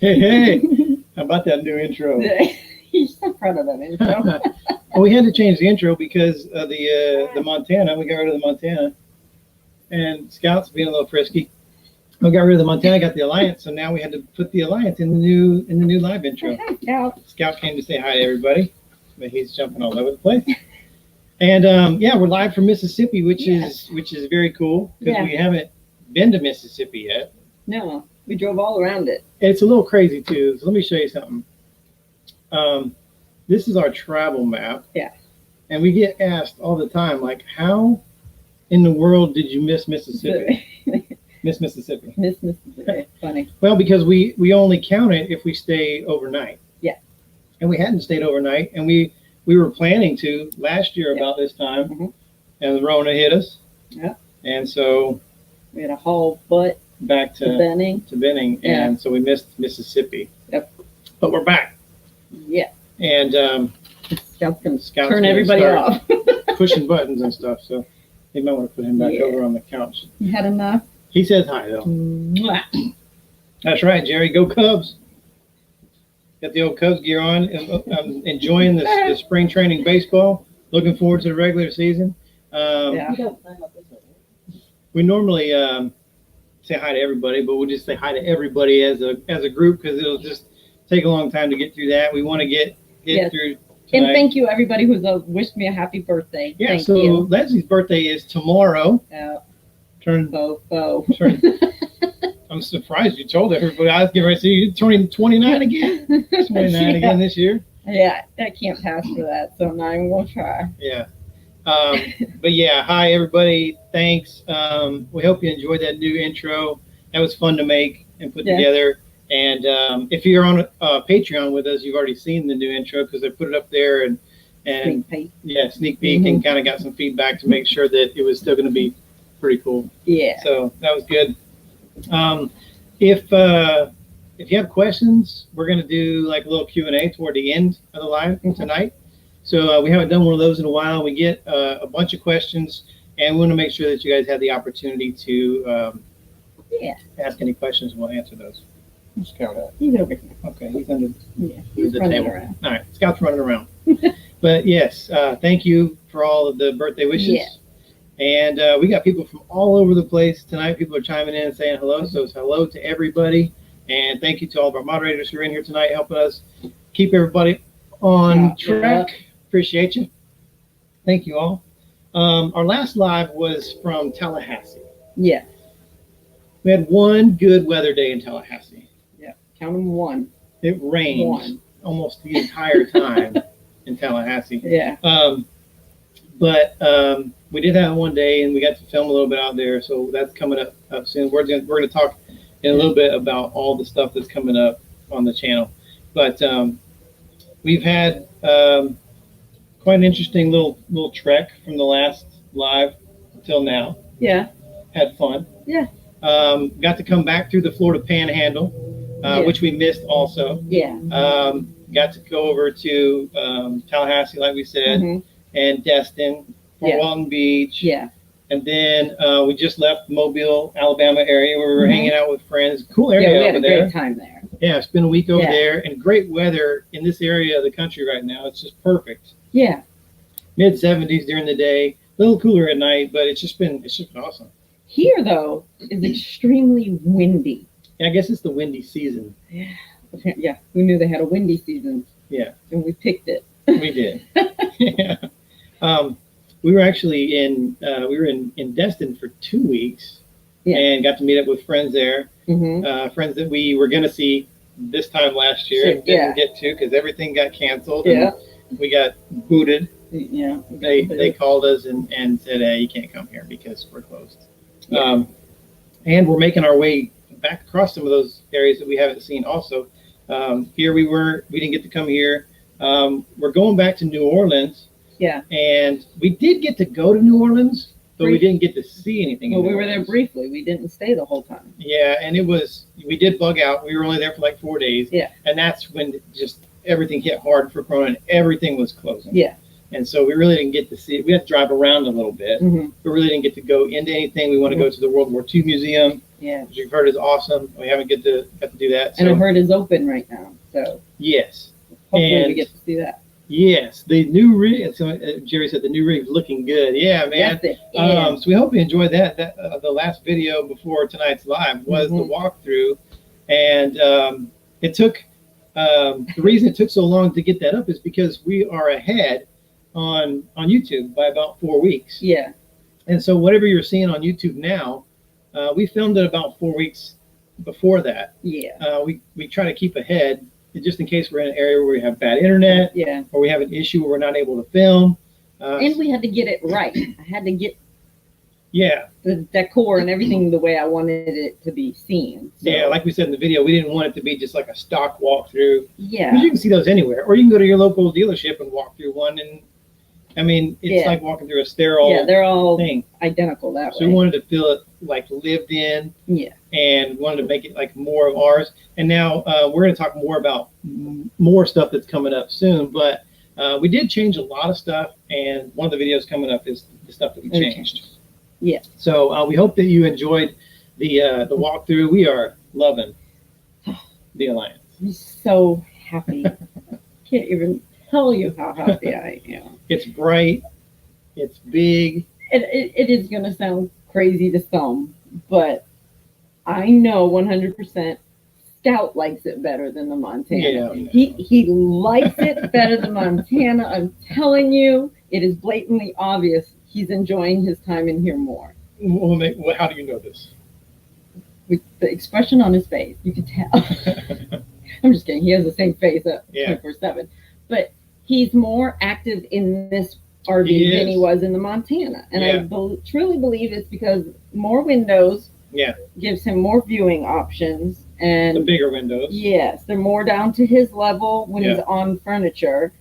Hey, how about that new intro? He's so proud of that intro. Well, we had to change the intro because of the Montana. We got rid of the Montana, and Scout's being a little frisky. We got rid of the Montana, got the Alliance, so now we had to put the Alliance in the new live intro. Scout came to say hi to everybody, but he's jumping all over the place. And yeah, we're live from Mississippi, which is very cool because we haven't been to Mississippi yet. No, we drove all around it. It's a little crazy too. So let me show you something. This is our travel map. Yeah. And we get asked all the time, like, how in the world did you miss Mississippi? Miss Mississippi. Miss Mississippi. Funny. Well, because we only count it if we stay overnight. Yeah. And we hadn't stayed overnight, and we were planning to last year about this time, and the Rona hit us. Yeah. And so we had a haul butt back to Benning, and so we missed Mississippi. Yep. But we're back. Yeah. And Scout's gonna turn everybody off. Pushing buttons and stuff. So you might want to put him back over on the couch. You had enough? He says hi though. Mwah. That's right, Jerry. Go Cubs. Got the old Cubs gear on. I'm enjoying the spring training baseball. Looking forward to the regular season. We normally say hi to everybody, but we'll just say hi to everybody as a group because it'll just take a long time to get through that. We want to get through tonight. And thank you everybody who's wished me a happy birthday. Yeah, thank so you. Leslie's birthday is tomorrow. Turn. I'm surprised you told everybody. I was getting ready to see you turning 29 again. 29 again this year. Yeah, I can't pass for that, so I'm not even gonna try. Yeah. But yeah, hi everybody. Thanks. We hope you enjoyed that new intro. That was fun to make and put together. And if you're on Patreon with us, you've already seen the new intro because I put it up there and sneak peek and kind of got some feedback to make sure that it was still going to be pretty cool. Yeah. So that was good. If you have questions, we're going to do like a little Q&A toward the end of the live tonight. So we haven't done one of those in a while. We get a bunch of questions, and we want to make sure that you guys have the opportunity to ask any questions, and we'll answer those. Where's Scout at? He's over here. Okay, he's under he's the running table. around. All right, Scout's running around. But yes, thank you for all of the birthday wishes. Yeah. And we got people from all over the place tonight. People are chiming in and saying hello. So it's hello to everybody. And thank you to all of our moderators who are in here tonight helping us keep everybody on track. Appreciate you. Thank you all. Our last live was from Tallahassee. Yeah. We had one good weather day in Tallahassee. Yeah. Count them one. It rained almost the entire time in Tallahassee. Yeah. But we did have one day, and we got to film a little bit out there, so that's coming up soon. We're gonna talk in a little bit about all the stuff that's coming up on the channel. But we've had quite an interesting little trek from the last live until now. Yeah. Had fun. Yeah. Got to come back through the Florida Panhandle, which we missed also. Yeah. Got to go over to Tallahassee, like we said, and Destin, Fort Walton Beach. Yeah. And then we just left Mobile, Alabama area where we were hanging out with friends. Cool area we had over a there. great time there. Yeah, it's been a week over there, and great weather in this area of the country right now. It's just perfect. Yeah. Mid 70s during the day, a little cooler at night, but it's just been awesome. Here though is extremely windy. Yeah, I guess it's the windy season. Yeah. Yeah. We knew they had a windy season. Yeah. And we picked it. We did. Yeah. We were actually in Destin for 2 weeks and got to meet up with friends there. Friends that we were going to see this time last year and Yeah. didn't get to because everything got canceled. Yeah. And we got booted. Yeah. They called us and said, hey, you can't come here because we're closed. Yeah. And we're making our way back across some of those areas that we haven't seen also. Here we didn't get to come here. We're going back to New Orleans. Yeah. And we did get to go to New Orleans, but we didn't get to see anything. Well, we were there briefly. We didn't stay the whole time. Yeah, and we did bug out. We were only there for like 4 days. Yeah. And that's when just everything hit hard for Corona and everything was closing. Yeah. And so we really didn't get to see it. We had to drive around a little bit. Mm-hmm. We really didn't get to go into anything. We want to go to the World War II Museum, Yeah. which you've heard is awesome. We haven't got to do that. So, And I've heard it's open right now. So yes. hopefully we And get to see that. yes, the new rig. So Jerry said the new rig's looking good. Yeah, man. Yes, it is. So we hope you enjoyed that. The last video before tonight's live was the walkthrough, and it took. The reason it took so long to get that up is because we are ahead on YouTube by about 4 weeks. Yeah. And so whatever you're seeing on YouTube now, we filmed it about 4 weeks before that. Yeah. We try to keep ahead just in case we're in an area where we have bad internet. Yeah. Or we have an issue where we're not able to film. And we had to get it right. I had to get Yeah. the decor and everything the way I wanted it to be seen. So, Yeah, like we said in the video, we didn't want it to be just like a stock walkthrough. yeah. Because you can see those anywhere. Or you can go to your local dealership and walk through one. And I mean, it's like walking through a sterile Yeah, they're all thing. identical that So way. we wanted to feel it like lived in. Yeah. And wanted to make it like more of ours. And now we're going to talk more about more stuff that's coming up soon. But we did change a lot of stuff. And one of the videos coming up is the stuff that we changed. Yeah. So we hope that you enjoyed the walkthrough. We are loving the Alliance. I'm so happy. Can't even tell you how happy I am. It's bright. It's big. It is going to sound crazy to some, but I know 100% Scout likes it better than the Montana. Yeah. He likes it better than Montana. I'm telling you, it is blatantly obvious he's enjoying his time in here more. Well, how do you know this? With the expression on his face, you can tell. I'm just kidding. He has the same face at 24/7. But he's more active in this RV than he was in the Montana. And I truly believe it's because more windows gives him more viewing options. And the bigger windows. Yes, they're more down to his level when he's on furniture.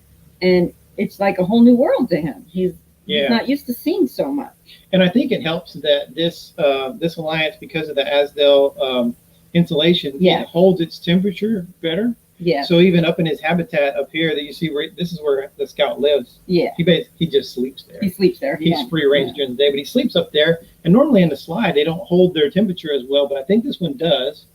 And it's like a whole new world to him. He's not used to seeing so much. And I think it helps that this Alliance, because of the Asdale insulation, it holds its temperature better. Yeah. So even up in his habitat up here that you see, this is where the Scout lives. Yeah. He just sleeps there. He sleeps there. He's free range during the day, but he sleeps up there. And normally in the slide, they don't hold their temperature as well, but I think this one does.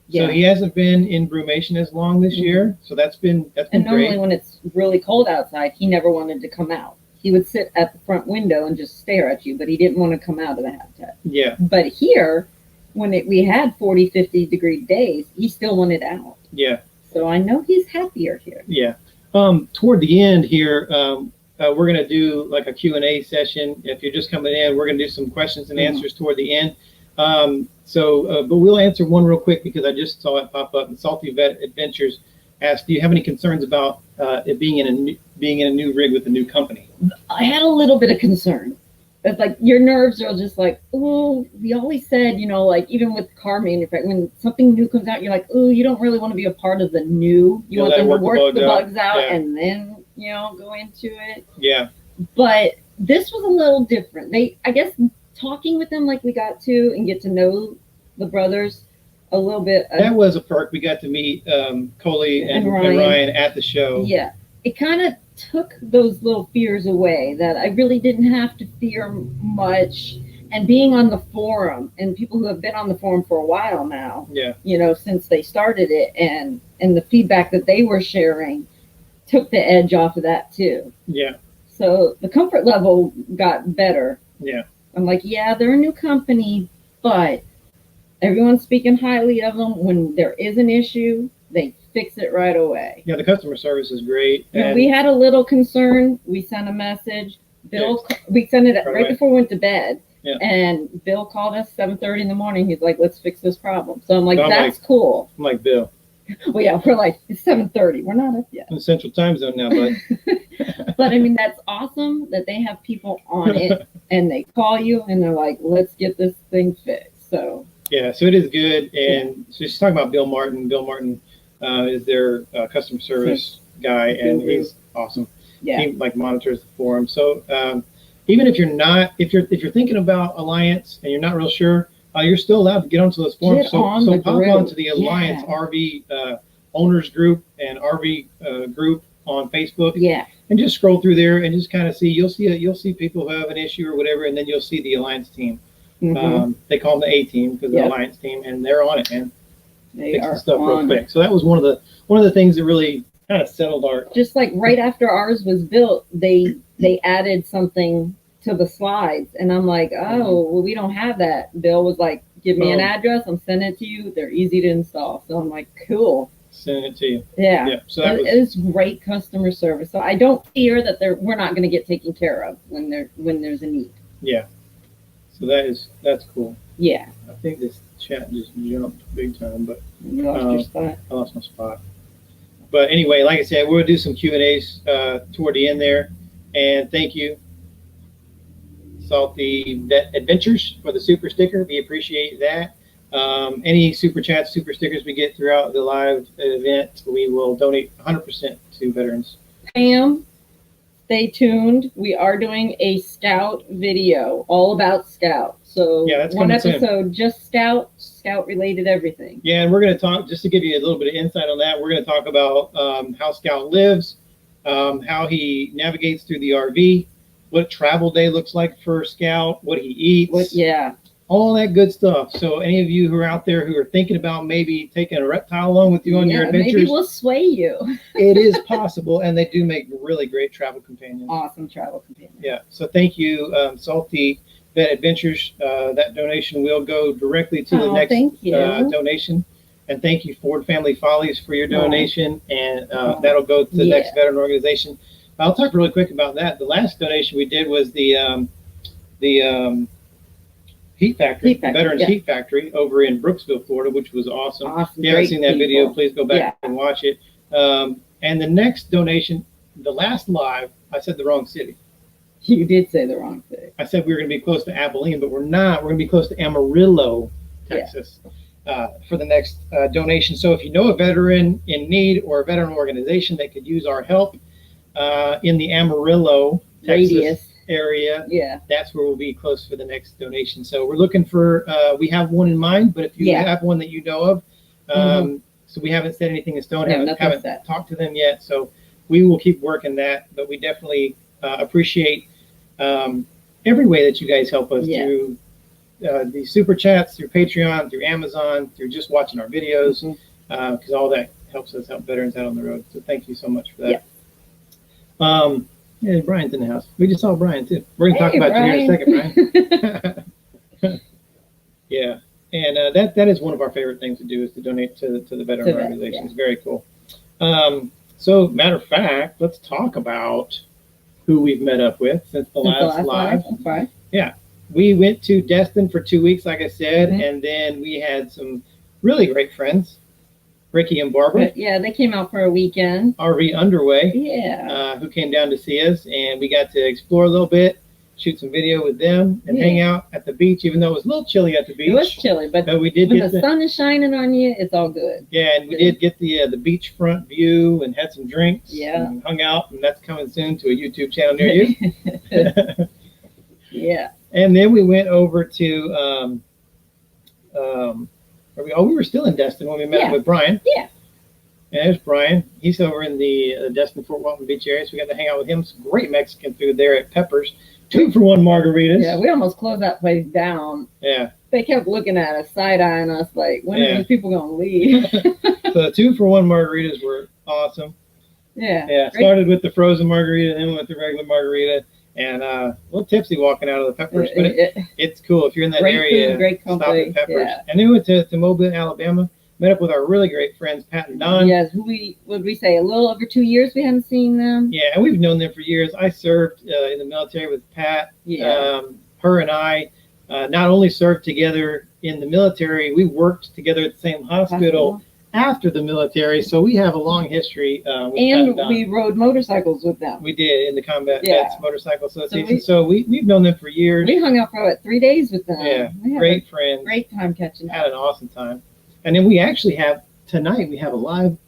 Yeah. So he hasn't been in brumation as long this year. So that's been and normally great. When it's really cold outside, he never wanted to come out. He would sit at the front window and just stare at you, but he didn't want to come out of the habitat. Yeah. But here, when we had 40, 50 degree days, he still wanted out. Yeah. So I know he's happier here. Yeah. Toward the end here, we're going to do like a Q&A session. If you're just coming in, we're going to do some questions and answers toward the end. But we'll answer one real quick because I just saw it pop up. And Salty Vet Adventures asked, do you have any concerns about it being in a new rig with a new company? I had a little bit of concern. It's like your nerves are just like, oh, we always said, like even with car manufacturing, when something new comes out, you're like, oh, you don't really want to be a part of the new. You want them to work the bugs out and then, go into it. Yeah. But this was a little different. I guess talking with them like we got to and get to know the brothers a little bit. That was a perk. We got to meet Coley and Ryan at the show. Yeah. It kind of took those little fears away that I really didn't have to fear much. And being on the forum and people who have been on the forum for a while now, since they started it and the feedback that they were sharing took the edge off of that too. Yeah. So the comfort level got better. Yeah. I'm like, yeah, they're a new company, but everyone's speaking highly of them. When there is an issue, they fix it right away. Yeah, the customer service is great. And we had a little concern. We sent a message. We sent it right before we went to bed. Yeah. And Bill called us 7:30 in the morning. He's like, let's fix this problem. So I'm like, that's cool. I'm like, Bill, Well, yeah, we're like, it's 7:30. We're not up yet. In the Central Time Zone now, bud. But I mean, that's awesome that they have people on it and they call you and they're like, let's get this thing fixed. So yeah, so it is good. And so she's talking about Bill Martin. Bill Martin is their customer service guy, and he's awesome. Yeah. He like monitors the forum. So even if you're not, if you're thinking about Alliance and you're not real sure, you're still allowed to get onto those forums. So pop onto the Alliance RV owners group and RV group on Facebook. Yeah. And just scroll through there and just kind of see. You'll see people who have an issue or whatever, and then you'll see the Alliance team. Mm-hmm. They call them the A team because the Alliance team, and they're on it, man. They Fix are the stuff real on quick. So that was one of the things that really kind of settled our. Just like right after ours was built, they added something to the slides, and I'm like, oh, well, we don't have that. Bill was like, give me an address, I'm sending it to you. They're easy to install. So I'm like, cool. Send it to you. Yeah. Yeah. So that is great customer service. So I don't fear that we're not going to get taken care of when there's a need. Yeah. So that's cool. Yeah. I think this chat just jumped big time, but you lost your spot. I lost my spot. But anyway, like I said, we'll do some Q&As toward the end there. And thank you, Salty Vet Adventures, for the super sticker. We appreciate that. Any super chats, super stickers we get throughout the live event, we will donate 100% to veterans. Pam, stay tuned. We are doing a Scout video all about Scout. So yeah, that's one episode soon. Just Scout related everything. Yeah, and we're going to talk, just to give you a little bit of insight on that, we're going to talk about how Scout lives, how he navigates through the RV, what travel day looks like for Scout, what he eats. All that good stuff. So any of you who are out there who are thinking about maybe taking a reptile along with you on your adventures, maybe we'll sway you. It is possible, and they do make really great travel companions. Awesome travel companions. Yeah. So thank you, Salty Vet Adventures. That donation will go directly to the next donation. And thank you, Ford Family Follies, for your donation, and that'll go to the next veteran organization. I'll talk really quick about that. The last donation we did was the Heat Factory, Veterans Heat Factory over in Brooksville, Florida, which was awesome. If you haven't seen that video, please go back and watch it. And the next donation, the last live, I said the wrong city. You did say the wrong city. I said we were going to be close to Abilene, but we're not. We're going to be close to Amarillo, Texas, for the next donation. So if you know a veteran in need or a veteran organization that could use our help in the Amarillo, Texas area, that's where we'll be close for the next donation. So we're looking for, we have one in mind, but if you have one that you know of, so we haven't said anything in stone, haven't talked to them yet, so we will keep working that, but we definitely appreciate every way that you guys help us through the super chats, through Patreon, through Amazon, through just watching our videos, because all that helps us help veterans out on the road. So thank you so much for that. Yeah, Brian's in the house. We just saw Brian too. We're going to talk about you here in a second, Brian. Yeah, and that is one of our favorite things to do, is to donate to the veteran organizations. Very cool. So, matter of fact, let's talk about who we've met up with since the last live. Okay. Yeah, we went to Destin for 2 weeks, like I said, and then we had some really great friends. Ricky and Barbara. They came out for a weekend. RV Underway. Who came down to see us, and we got to explore a little bit, shoot some video with them, and hang out at the beach, even though it was a little chilly at the beach. It was chilly, but we did when get the sun is shining on you, it's all good. Yeah, and we did get the beachfront view and had some drinks. Yeah. And hung out, and that's coming soon to a YouTube channel near you. Yeah. And then we went over to we were still in Destin when we met with Brian. Yeah. And there's Brian. He's over in the Destin, Fort Walton Beach area, so we got to hang out with him. Some great Mexican food there at Pepper's. 2-for-1 margaritas. Yeah, we almost closed that place down. Yeah. They kept looking at us, side-eyeing us, like, when are these people going to leave? So the 2-for-1 margaritas were awesome. Yeah. Yeah, started with the frozen margarita, then went with the regular margarita. And a little tipsy walking out of the Peppers, but it's cool if you're in that area. Food, great company. Stop at Peppers. Yeah. And then we went to Mobile, Alabama. Met up with our really great friends, Pat and Don. Yes, would we say a little over 2 years we haven't seen them? Yeah, and we've known them for years. I served in the military with Pat. Yeah. Her and I not only served together in the military, we worked together at the same hospital after the military, so we have a long history. And we rode motorcycles with them. We did in the Combat Vets Motorcycle Association. So we've known them for years. We hung out for what, 3 days with them. Yeah, great friends. Great time catching up. Had an awesome time. And then we actually have tonight. We have a live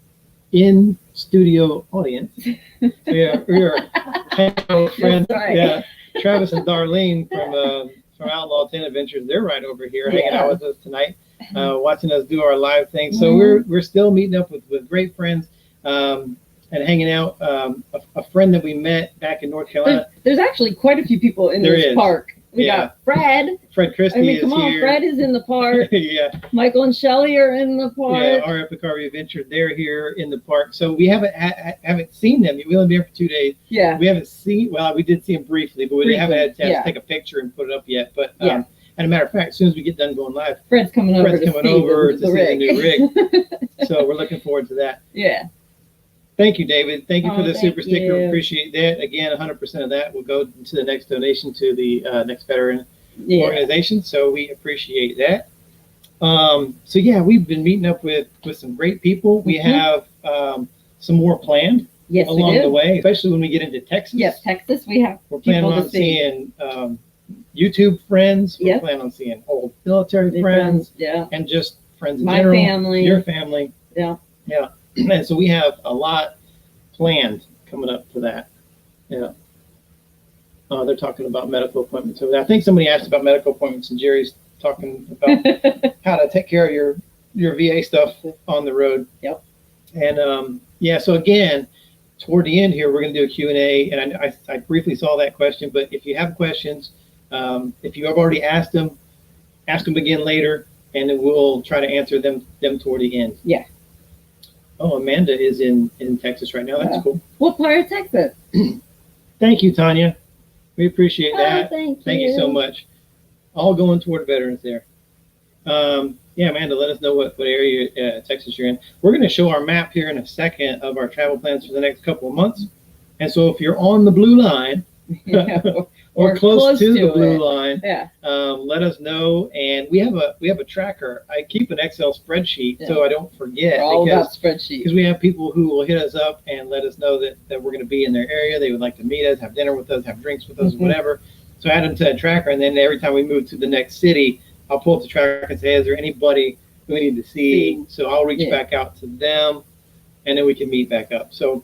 in studio audience. We are hanging out with friends. Right. Yeah, Travis and Darlene from Outlaw 10 Adventures. They're right over here hanging out with us tonight. Watching us do our live thing. So we're still meeting up with great friends and hanging out. A friend that we met back in North Carolina. There's actually quite a few people in this park. We got Fred. Fred Christie is here. Fred is in the park. Yeah. Michael and Shelley are in the park. Yeah, our Epic RV Adventure, they're here in the park. So we haven't seen them. We only been here for 2 days. Yeah. We haven't seen, well, we did see them briefly, but we haven't had a chance to take a picture and put it up yet. But and a matter of fact, as soon as we get done going live, Fred's coming over to see the new rig. So we're looking forward to that. Yeah. Thank you, David. Thank you for the super sticker. Appreciate that. Again, 100% of that will go to the next donation to the next veteran organization. So we appreciate that. So yeah, we've been meeting up with some great people. We have some more planned along the way, especially when we get into Texas. Yes, Texas. We're planning on seeing YouTube friends. We're planning on seeing old military friends. Yeah. And just friends in general. My family. Your family. Yeah. Yeah. And so we have a lot planned coming up for that. Yeah. They're talking about medical appointments over there. I think somebody asked about medical appointments, and Jerry's talking about how to take care of your VA stuff on the road. Yep. And so again, toward the end here, we're going to do a Q&A, and I briefly saw that question, but if you have questions, if you have already asked them, ask them again later, and then we'll try to answer them toward the end. Yeah. Oh, Amanda is in Texas right now. That's cool. What part of Texas? Thank you, Tanya. We appreciate that. Thank you so much. All going toward veterans there. Amanda, let us know what area Texas you're in. We're going to show our map here in a second of our travel plans for the next couple of months. And so if you're on the blue line or close to the blue line, let us know. And we have a tracker. I keep an Excel spreadsheet so I don't forget. We're all about spreadsheet. Because we have people who will hit us up and let us know that we're going to be in their area. They would like to meet us, have dinner with us, have drinks with us, whatever. So I add them to that tracker, and then every time we move to the next city, I'll pull up the tracker and say, is there anybody we need to see? So I'll reach back out to them, and then we can meet back up. So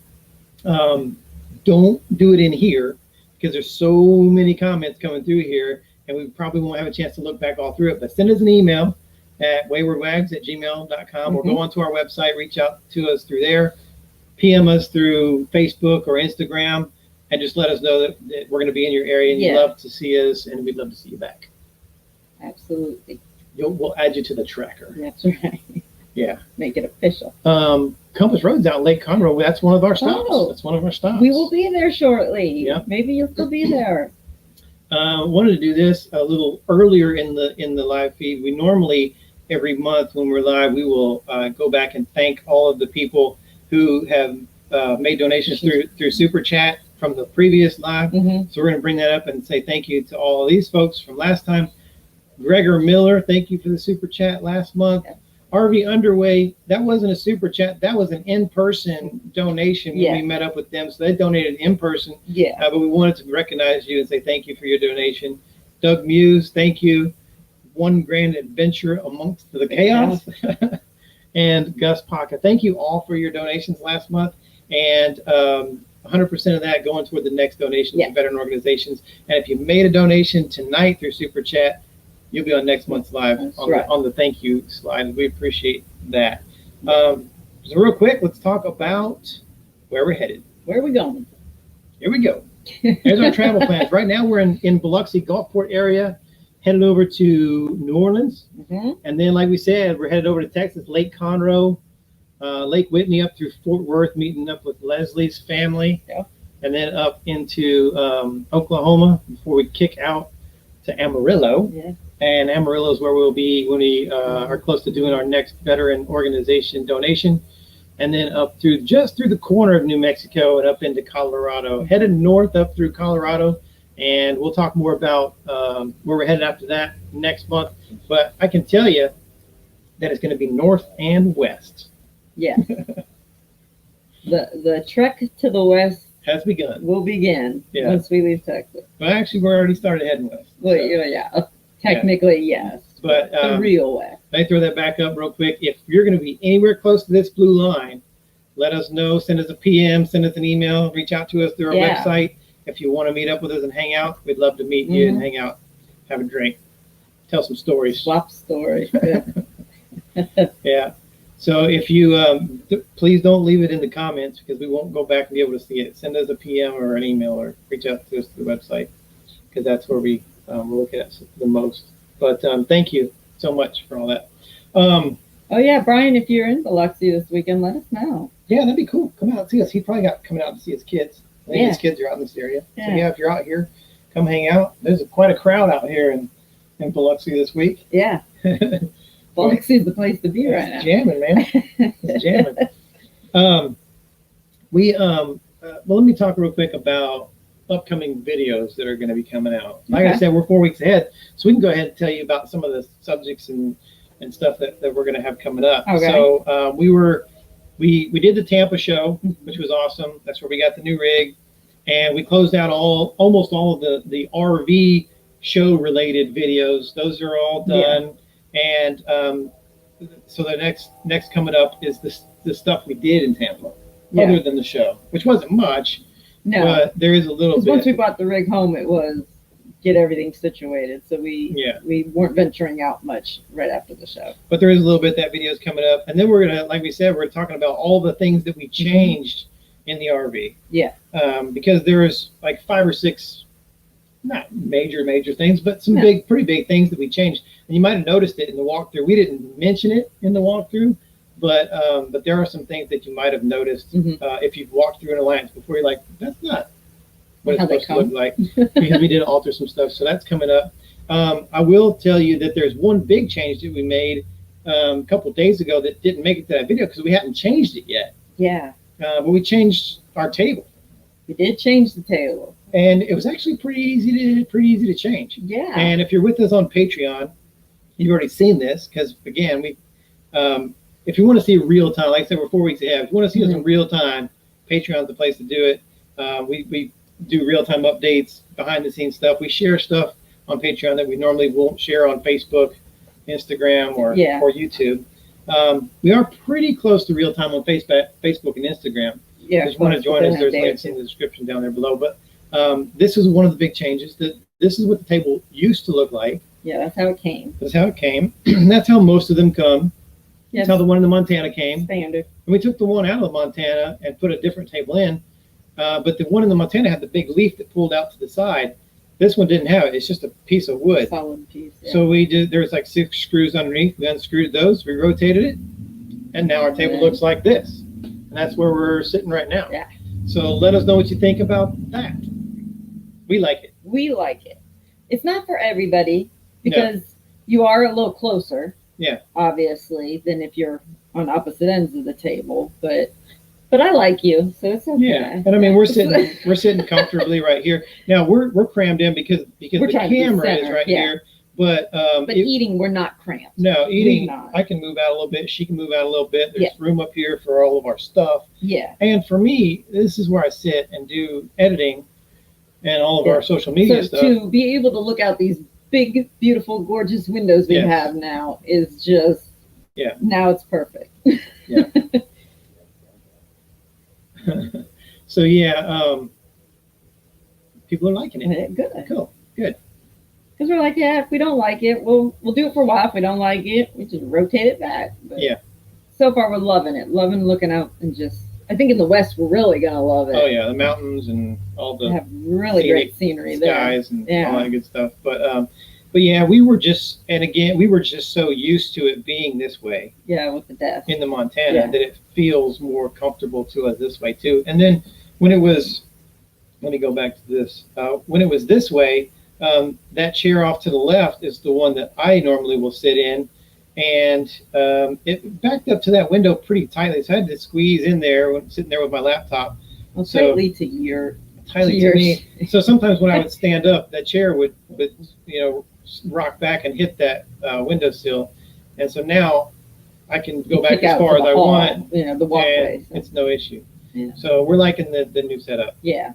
don't do it in here, because there's so many comments coming through here, and we probably won't have a chance to look back all through it. But send us an email at waywardwags@gmail.com, or go onto our website, reach out to us through there, PM us through Facebook or Instagram, and just let us know that we're going to be in your area and you'd love to see us, and we'd love to see you back. Absolutely. We'll add you to the tracker. That's right. Yeah. Make it official. Compass Road's out in Lake Conroe. That's one of our stops. That's one of our stops. We will be there shortly. Yeah. Maybe you'll still be there. Wanted to do this a little earlier in the live feed. We normally, every month when we're live, we will go back and thank all of the people who have made donations through Super Chat from the previous live. So we're going to bring that up and say thank you to all of these folks from last time. Gregor Miller, thank you for the Super Chat last month. RV Underway, that wasn't a Super Chat. That was an in-person donation when we met up with them. So they donated in person. But we wanted to recognize you and say thank you for your donation. Doug Muse, thank you. One Grand Adventure Amongst the Chaos. And Gus Paca, thank you all for your donations last month. And 100% of that going toward the next donation to veteran organizations. And if you made a donation tonight through Super Chat, you'll be on next month's live on the thank you slide. We appreciate that. So real quick, let's talk about where we're headed. Where are we going? Here we go. Here's our travel plans. Right now we're in Biloxi Gulfport area, headed over to New Orleans. And then, like we said, we're headed over to Texas, Lake Conroe, Lake Whitney, up through Fort Worth, meeting up with Leslie's family. And then up into Oklahoma before we kick out to Amarillo. And Amarillo is where we'll be when we are close to doing our next veteran organization donation. And then up through just through the corner of New Mexico and up into Colorado, headed north up through Colorado. And we'll talk more about where we're headed after that next month. But I can tell you that it's going to be north and west. Yeah. The trek to the west has begun. Will begin once we leave Texas. Well, actually, we're already started heading west. Well, technically, yes. But the real west. Let me throw that back up real quick. If you're going to be anywhere close to this blue line, let us know. Send us a PM, send us an email, reach out to us through our website. If you want to meet up with us and hang out, we'd love to meet you and hang out, have a drink, tell some stories. Swap stories. Yeah. So if you, please don't leave it in the comments because we won't go back and be able to see it. Send us a PM or an email or reach out to us through the website because that's where we look at the most. But thank you so much for all that. Oh, yeah, Brian, if you're in Biloxi this weekend, let us know. Yeah, that'd be cool. Come out and see us. He probably got coming out to see his kids. I think his kids are out in this area. Yeah. So, if you're out here, come hang out. There's quite a crowd out here in Biloxi this week. Yeah. Biloxi is the place to be right now. Jamming, man. It's jamming. Well, let me talk real quick about upcoming videos that are going to be coming out. Like I said, we're 4 weeks ahead, so we can go ahead and tell you about some of the subjects and stuff that we're going to have coming up. Okay. So we did the Tampa show, which was awesome. That's where we got the new rig, and we closed out almost all of the RV show related videos. Those are all done. And so the next coming up is the stuff we did in Tampa, other than the show, which wasn't much. No, but there is a little bit. Once we brought the rig home, it was get everything situated. So we weren't venturing out much right after the show. But there is a little bit that video is coming up, and then we're gonna, like we said, we're talking about all the things that we changed in the RV. Yeah. Because there was like 5 or 6, not major things, but some pretty big things that we changed. And you might have noticed it in the walkthrough. We didn't mention it in the walkthrough, but there are some things that you might have noticed if you've walked through an Alliance before. You're like, that's not what it's supposed to look like, because we did alter some stuff. So that's coming up. I will tell you that there's one big change that we made a couple of days ago that didn't make it to that video because we hadn't changed it yet. Yeah. But we changed our table. We did change the table. And it was actually pretty easy to change. Yeah. And if you're with us on Patreon, you've already seen this because, again, if you want to see real time, like I said, we're 4 weeks ahead. If you want to see us in real time, Patreon's the place to do it. We do real time updates, behind the scenes stuff. We share stuff on Patreon that we normally won't share on Facebook, Instagram, or YouTube. We are pretty close to real time on Facebook and Instagram. Yeah. If you want to join us, there's links in the description down there below. But this is one of the big changes. This is what the table used to look like. Yeah, that's how it came. That's how it came. That's how most of them come. Yes. That's how the one in the Montana came. Standard. And we took the one out of the Montana and put a different table in. But the one in the Montana had the big leaf that pulled out to the side. This one didn't have it. It's just a piece of wood. Solid piece. Yeah. So there's like 6 screws underneath. We unscrewed those. We rotated it. And now our table looks like this. And that's where we're sitting right now. Yeah. So let us know what you think about that. We like it. We like it. It's not for everybody because you are a little closer. Yeah. Obviously, than if you're on opposite ends of the table. But I like you, so it's okay. Yeah. And I mean we're sitting comfortably right here. Now we're crammed in because the camera is right here. But eating, we're not cramped. No, eating, I can move out a little bit. She can move out a little bit. There's room up here for all of our stuff. Yeah. And for me, this is where I sit and do editing and all of our social media stuff. To be able to look out these big, beautiful, gorgeous windows we have now is just, now it's perfect. Yeah. So, people are liking it. Good. Cool. Good. Because we're like, if we don't like it, we'll do it for a while. If we don't like it, we just rotate it back. But so far, we're loving it. Loving looking out and just, I think in the West, we're really going to love it. Oh, yeah. The mountains and all the really great scenery there. Skies and all that good stuff. But yeah, we were just so used to it being this way. Yeah, with the desk. In the Montana that it feels more comfortable to us this way, too. And then when it was, let me go back to this. When it was this way, that chair off to the left is the one that I normally will sit in, and it backed up to that window pretty tightly, so I had to squeeze in there when sitting there with my laptop. Well, tightly to me. So sometimes when I would stand up, that chair would rock back and hit that windowsill, and so now I can go back as far as I want. You know, the walkway. And it's no issue. Yeah. So we're liking the new setup. Yeah.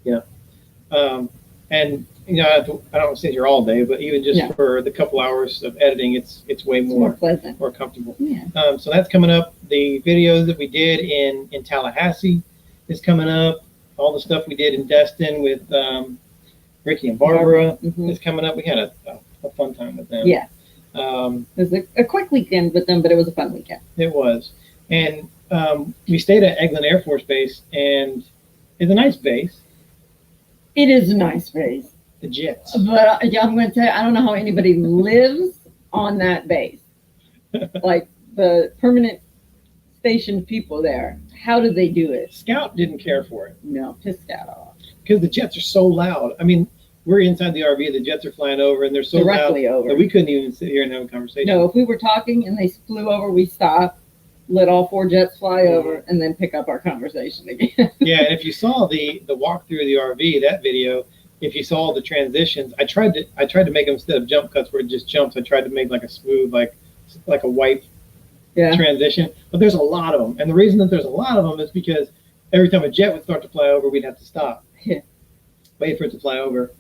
Yeah. And you know, I don't sit here all day, but even just for the couple hours of editing, it's way more pleasant, more comfortable. Yeah. So that's coming up. The videos that we did in Tallahassee is coming up. All the stuff we did in Destin with Ricky and Barbara is coming up. We had a fun time with them. Yeah. It was a quick weekend with them, but it was a fun weekend. It was. And we stayed at Eglin Air Force Base, and it's a nice base. It is a nice base. The jets. But I'm going to tell you, I don't know how anybody lives on that base. Like the permanent station people there. How do they do it? Scout didn't care for it. No, pissed Scout off. Because the jets are so loud. I mean, we're inside the RV, the jets are flying over, and they're so directly loud over that we couldn't even sit here and have a conversation. No, if we were talking and they flew over, we stop, let all 4 jets fly over, and then pick up our conversation again. Yeah, and if you saw the walk through the RV, that video, if you saw the transitions, I tried to make them instead of jump cuts where it just jumps. I tried to make like a smooth, like a white transition. But there's a lot of them, and the reason that there's a lot of them is because every time a jet would start to fly over, we'd have to stop, wait for it to fly over,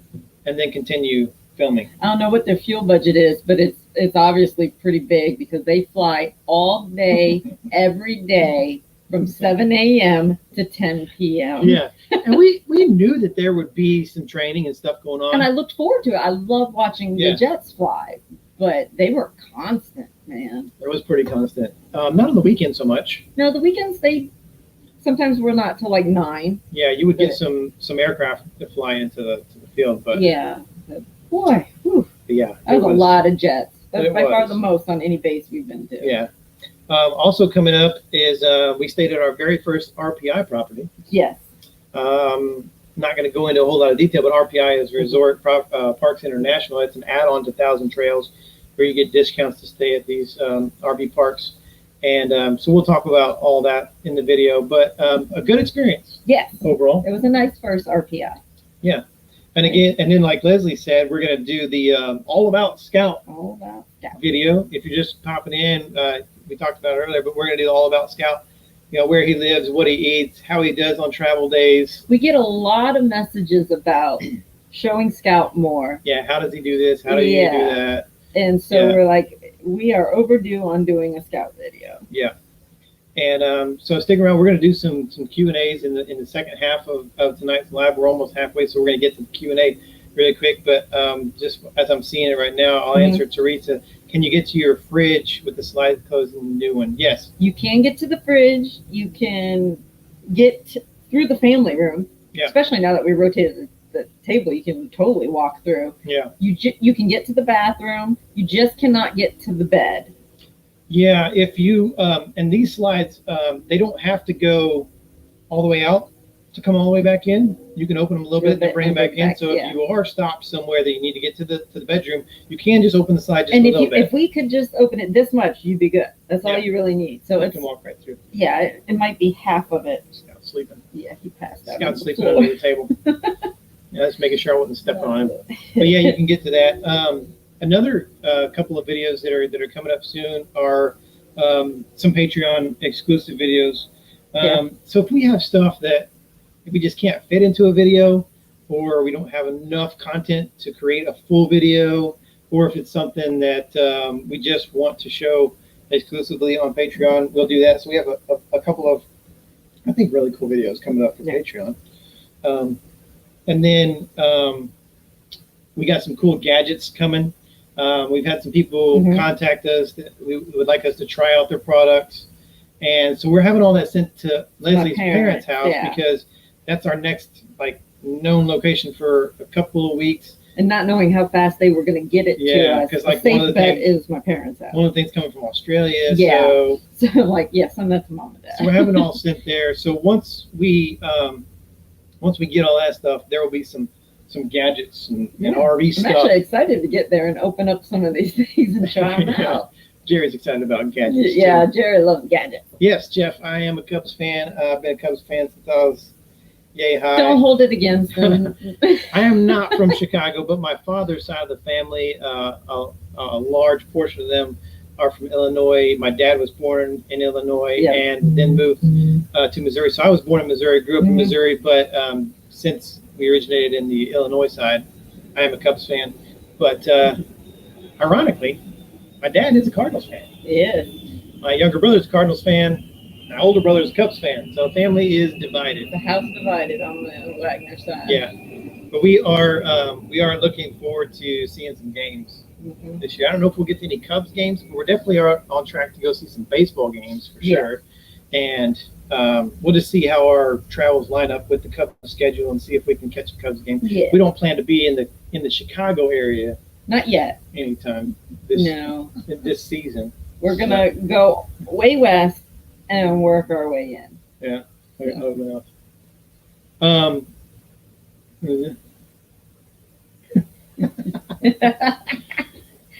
and then continue filming. I don't know what their fuel budget is, but it's obviously pretty big because they fly all day, every day, from 7 a.m. to 10 p.m. Yeah, and we knew that there would be some training and stuff going on. And I looked forward to it. I love watching the jets fly, but they were constant, man. It was pretty constant. Not on the weekend so much. No, the weekends, they sometimes were not till like 9. Yeah, you would get some aircraft to fly into the field, but yeah, but boy, whew, yeah, that was a lot of jets. That's by far the was. most on any base we've been to. Yeah. Also coming up is we stayed at our very first RPI property. Yes. Not going to go into a whole lot of detail, but RPI is Resort Parks International. It's an add-on to Thousand Trails where you get discounts to stay at these RV parks. And so we'll talk about all that in the video, but a good experience. Yes. Overall. It was a nice first RPI. Yeah. And again, and then like Leslie said, we're going to do the All About Scout video. If you're just popping in, we talked about it earlier, but we're going to do the All About Scout. You know, where he lives, what he eats, how he does on travel days. We get a lot of messages about showing Scout more. Yeah, how does he do this? How do you do that? And so we're like, we are overdue on doing a Scout video. Yeah. And so stick around. We're going to do some Q&As in the second half of tonight's live. We're almost halfway, so we're going to get to the Q&A really quick. But just as I'm seeing it right now, I'll answer Teresa. Can you get to your fridge with the slide closed in the new one? Yes. You can get to the fridge. You can get through the family room. Yeah. Especially now that we rotated the table, you can totally walk through. Yeah. You can get to the bathroom. You just cannot get to the bed. Yeah, if you and these slides, they don't have to go all the way out to come all the way back in. You can open them a little bit and bring them back in. So if you are stopped somewhere that you need to get to the bedroom, you can just open the slide just a little bit. If we could just open it this much, you'd be good. That's all you really need. So you can walk right through. Yeah, it might be half of it. Scout sleeping. Yeah, he passed out. Scout sleeping under the table. Yeah, just making sure I wasn't stepping on him. But yeah, you can get to that. Another couple of videos that are coming up soon are some Patreon exclusive videos. So if we have stuff that if we just can't fit into a video, or we don't have enough content to create a full video, or if it's something that we just want to show exclusively on Patreon, we'll do that. So we have a couple of, I think, really cool videos coming up for Patreon. And then we got some cool gadgets coming. We've had some people contact us that would like us to try out their products. And so we're having all that sent to Leslie's parents' house because that's our next known location for a couple of weeks. And not knowing how fast they were going to get it to us. Yeah, because one of the things is my parents' house. One of the things coming from Australia. Yeah. So send that to mom and dad. So we're having it all sent there. So once we get all that stuff, there will be some gadgets and RV stuff. I'm actually excited to get there and open up some of these things and try them out. Jerry's excited about gadgets. Yeah, Jerry loves gadgets. Yes, Jeff, I am a Cubs fan. I've been a Cubs fan since I was yay high. Don't hold it against them. I am not from Chicago, but my father's side of the family, a large portion of them are from Illinois. My dad was born in Illinois Yep. and then moved to Missouri. So I was born in Missouri, grew up in Missouri, but since we originated in the Illinois side, I am a Cubs fan. But ironically, my dad is a Cardinals fan. Yes. My younger brother's a Cardinals fan. My older brother's a Cubs fan. So family is divided. The house divided on the Wagner side. Yeah. But we are looking forward to seeing some games this year. I don't know if we'll get to any Cubs games, but we're definitely on track to go see some baseball games for sure. And we'll just see how our travels line up with the Cubs schedule and see if we can catch a Cubs game. Yeah. We don't plan to be in the Chicago area. Not yet. Anytime this season. We're gonna go way west and work our way in. Yeah. So.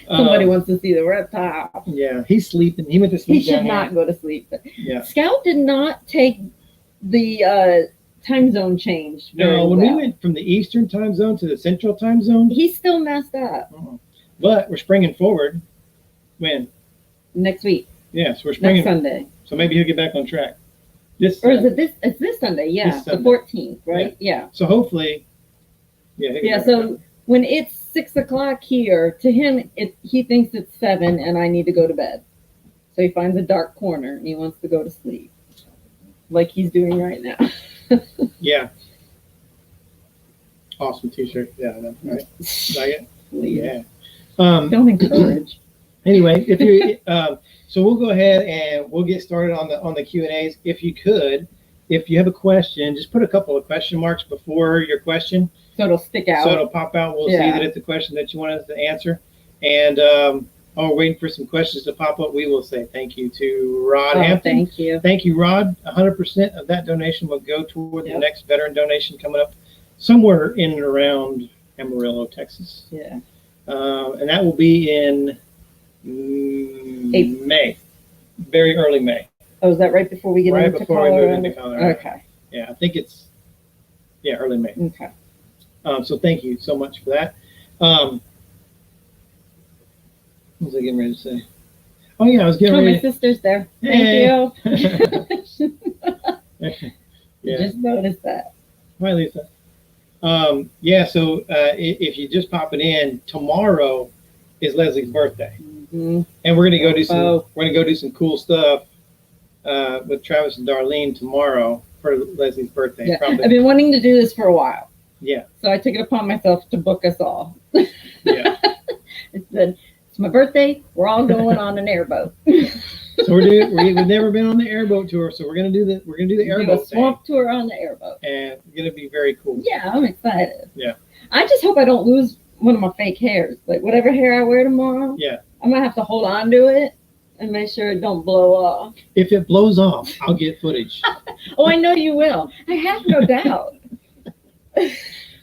Somebody wants to see the reptile. Yeah, he's sleeping. He went to sleep. He should not go to sleep. But yeah. Scout did not take the time zone change. No, when we went from the Eastern time zone to the Central time zone, he still messed up. But we're springing forward. When? Next week. Yes, we're springing. Next Sunday. So maybe he'll get back on track. Is it this? It's this Sunday. Yeah, this Sunday. The 14th, right? Yeah. So hopefully. Yeah. So when it's 6 o'clock here, to him, he thinks it's 7, and I need to go to bed. So he finds a dark corner and he wants to go to sleep, like he's doing right now. Yeah. Awesome T-shirt. Yeah, I know. Right. Like it? Yeah. Don't encourage. Anyway, if you so we'll go ahead and we'll get started on the Q&As. If you have a question, just put a couple of question marks before your question. So it'll stick out. So it'll pop out. We'll see that it's a question that you want us to answer. And while we're waiting for some questions to pop up, we will say thank you to Rod Hampton. Thank you. Thank you, Rod. 100% of that donation will go toward the next veteran donation coming up somewhere in and around Amarillo, Texas. Yeah. And that will be in May, very early May. Oh, is that right before we get right into before Colorado? we move into Colorado. Okay. Yeah, I think it's early May. Okay. So thank you so much for that. What was I getting ready to say? Oh yeah, I was getting ready. My sister's there. Hey. Thank you. Yeah. Just noticed that. Hi, Lisa. So if you just pop it in, tomorrow is Leslie's birthday, and we're gonna go do some cool stuff with Travis and Darlene tomorrow for Leslie's birthday. Yeah. I've been wanting to do this for a while. Yeah. So I took it upon myself to book us all. Yeah. I said, it's my birthday. We're all going on an airboat. So we've never been on the airboat tour, so we're gonna do the airboat swamp tour on the airboat, and it's gonna be very cool. Yeah, I'm excited. Yeah. I just hope I don't lose one of my fake hairs. Like whatever hair I wear tomorrow. Yeah. I'm gonna have to hold on to it and make sure it don't blow off. If it blows off, I'll get footage. Oh, I know you will. I have no doubt.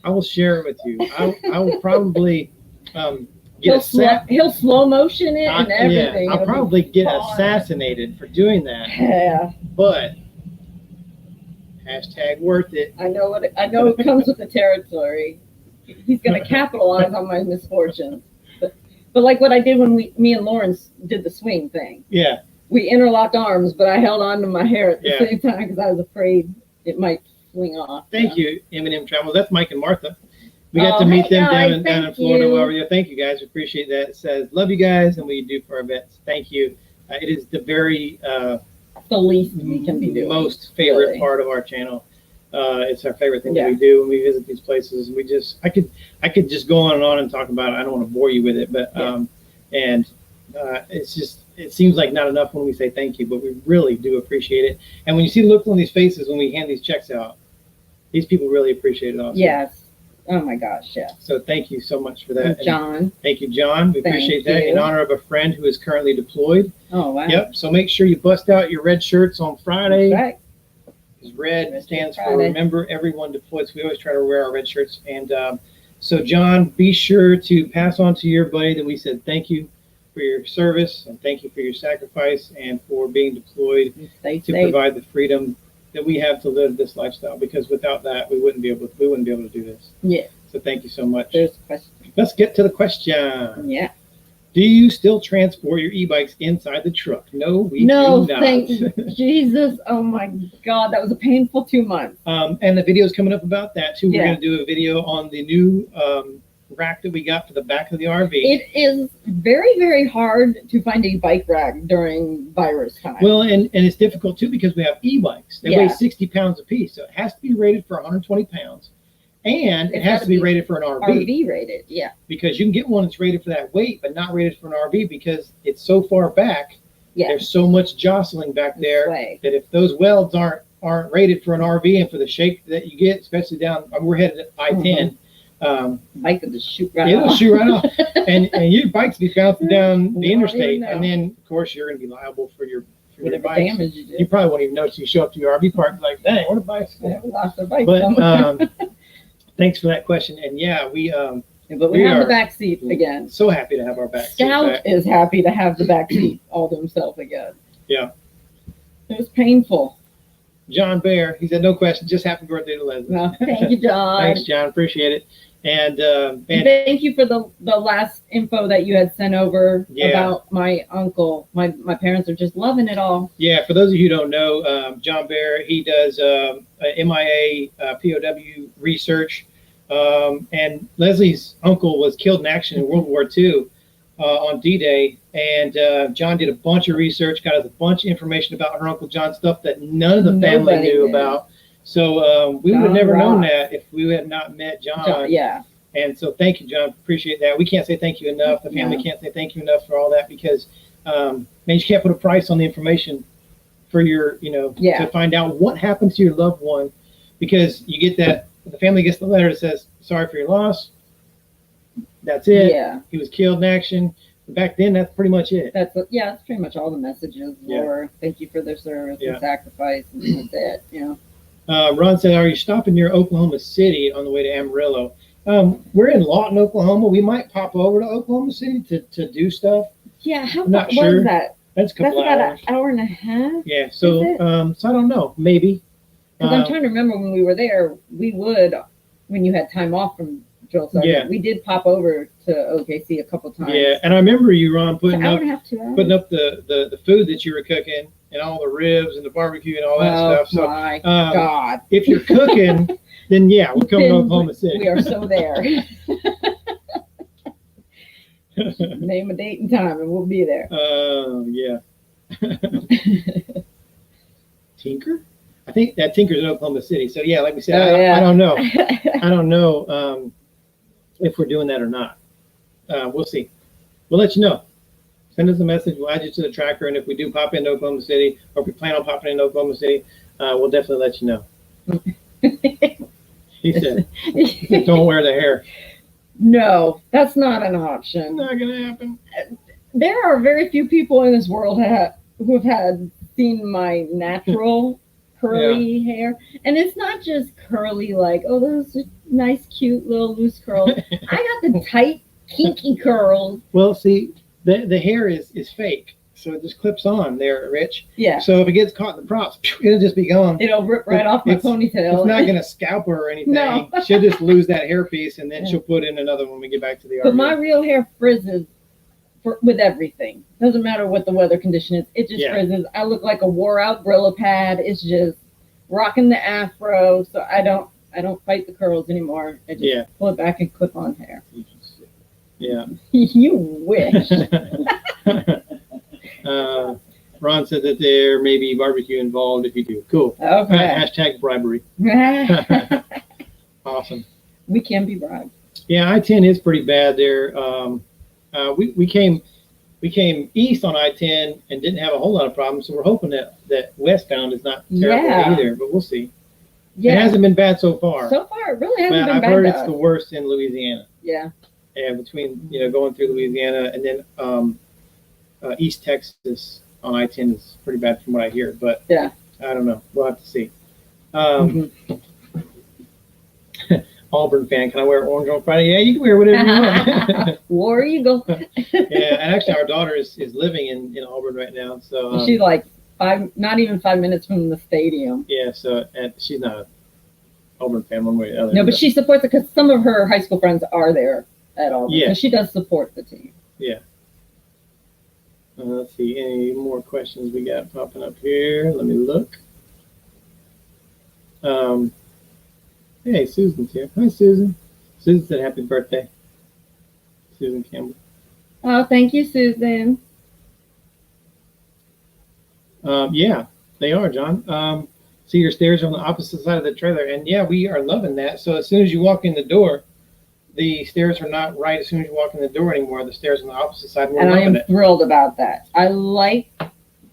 I will share it with you. I will probably he'll slow motion it and everything. Yeah, I'll probably get assassinated for doing that. Yeah. But #worth it. I know it comes with the territory. He's gonna capitalize on my misfortune. But like what I did when me and Lawrence did the swing thing. Yeah. We interlocked arms, but I held on to my hair at the same time because I was afraid it might swing off. Thank you, M&M Travels. That's Mike and Martha. We got to meet them down in Florida while we were there. Thank you guys. Appreciate that. It says, love you guys and what you do for our vets. Thank you. It is the very the least we can be doing. Most favorite part of our channel. It's our favorite thing that we do when we visit these places. I could just go on and talk about it. I don't want to bore you with it, but it's just, it seems like not enough when we say thank you, but we really do appreciate it. And when you see the look on these faces when we hand these checks out, these people really appreciate it also. Yes. Oh my gosh, yeah. So thank you so much for that. And John. Thank you, John. We appreciate that in honor of a friend who is currently deployed. Oh, wow. Yep. So make sure you bust out your red shirts on Friday. Right. Red stands for Remember Everyone Deployed. So we always try to wear our red shirts. And so, John, be sure to pass on to your buddy that we said thank you for your service and thank you for your sacrifice and for being deployed to provide the freedom that we have to live this lifestyle. Because without that, we wouldn't be able to do this. Yeah. So thank you so much. There's a question. Let's get to the question. Yeah. Do you still transport your e-bikes inside the truck? No, we do not. Thank Jesus. Oh my God, that was a painful 2 months. And the video's coming up about that too. We're Yeah. going to do a video on the new rack that we got for the back of the RV. It is very, very hard to find a bike rack during virus time. Well, and it's difficult too because we have e-bikes. They weigh 60 pounds apiece, so it has to be rated for 120 pounds. And it has to be rated for an RV. RV rated, yeah. Because you can get one that's rated for that weight, but not rated for an RV because it's so far back. Yeah. There's so much jostling back there that if those welds aren't rated for an RV and for the shape that you get, especially down, we're headed at I-10. Bike will just shoot right it'll off. shoot right off. And your bikes be bouncing down the interstate. And then, of course, you're going to be liable for your bikes. Damage you do. You probably won't even notice. You show up to your RV park like, dang, what a bikes. Yeah, we lost our bike. But thanks for that question. And yeah, we have the back seat again. So happy to have our back Scout seat back. is happy to have the back seat all to himself again. Yeah. It was painful. John Bear, he said, no question, just happy birthday to Leslie. Well, thank you, John. Thanks, John. Appreciate it. And thank you for the last info that you had sent over about my uncle. My parents are just loving it all. Yeah, for those of you who don't know, John Bear, he does MIA POW research. And Leslie's uncle was killed in action in World War II on D-Day. And John did a bunch of research, got us a bunch of information about her Uncle John, stuff that none of the family knew about. So we would have never known that if we had not met John. Yeah. And so thank you, John. Appreciate that. We can't say thank you enough. The family can't say thank you enough for all that because, man, you can't put a price on the information for your, to find out what happened to your loved one, because you get that, the family gets the letter that says, sorry for your loss. That's it. Yeah. He was killed in action. Back then, that's pretty much it. That's pretty much all the messages were. Thank you for their service and sacrifice, and that's it. Ron said, are you stopping near Oklahoma City on the way to Amarillo? We're in Lawton, Oklahoma. We might pop over to Oklahoma City to do stuff. Yeah, how not sure. Was that? That's about an hour and a half. Yeah, so so I don't know, maybe. Because I'm trying to remember when we were there, we would, when you had time off from Joel Sargent, we did pop over to OKC a couple times. Yeah, and I remember you, Ron, putting up the food that you were cooking and all the ribs and the barbecue and all that stuff. So, my God. If you're cooking, then we're coming to Oklahoma City. We are so there. Name a date and time, and we'll be there. Yeah. Tinker? I think that Tinker's in Oklahoma City. So yeah, like we said, I don't know. I don't know if we're doing that or not. We'll see. We'll let you know. Send us a message. We'll add you to the tracker. And if we do pop into Oklahoma City, or if we plan on popping into Oklahoma City, we'll definitely let you know. He said, don't wear the hair. No, that's not an option. Not going to happen. There are very few people in this world who have seen my natural curly hair. And it's not just curly like, oh, those are nice, cute little loose curls. I got the tight, kinky curls. Well, see, the hair is fake. So it just clips on there, Rich. Yeah. So if it gets caught in the props, it'll just be gone. It'll rip right off my ponytail. It's not going to scalp her or anything. No. She'll just lose that hair piece, and then she'll put in another one when we get back to the RV. But my real hair frizzes with everything. Doesn't matter what the weather condition is. It just frizzes. I look like a wore-out Brillo pad. It's just rocking the afro. So I don't fight the curls anymore. I just pull it back and clip on hair. Yeah. You wish. Ron said that there may be barbecue involved if you do. Cool. Okay. Hashtag bribery. Awesome. We can be bribed. Yeah, I-10 is pretty bad there. We came east on I-10 and didn't have a whole lot of problems, so we're hoping that westbound is not terrible either, but we'll see. Yeah. It hasn't been bad so far. So far, it really hasn't been I've bad. I've heard it's the worst in Louisiana. Yeah. And between, going through Louisiana and then East Texas on I-10 is pretty bad from what I hear, but I don't know. We'll have to see. Auburn fan, can I wear orange on Friday? Yeah, you can wear whatever you want. War Eagle. Yeah, and actually our daughter is living in Auburn right now. So she's like not even 5 minutes from the stadium. Yeah, so and she's not an Auburn fan one way or the other. No, but she supports it because some of her high school friends are there at Auburn. Yeah. So she does support the team. Yeah. Let's see, any more questions we got popping up here? Let me look. Hey, Susan's here. Hi, Susan. Susan said happy birthday. Susan Campbell. Oh, thank you, Susan. Yeah, they are, John. See, your stairs are on the opposite side of the trailer, and yeah, we are loving that. So as soon as you walk in the door, the stairs are not right as soon as you walk in the door anymore. The stairs on the opposite side. We're and I am it. thrilled about that. I like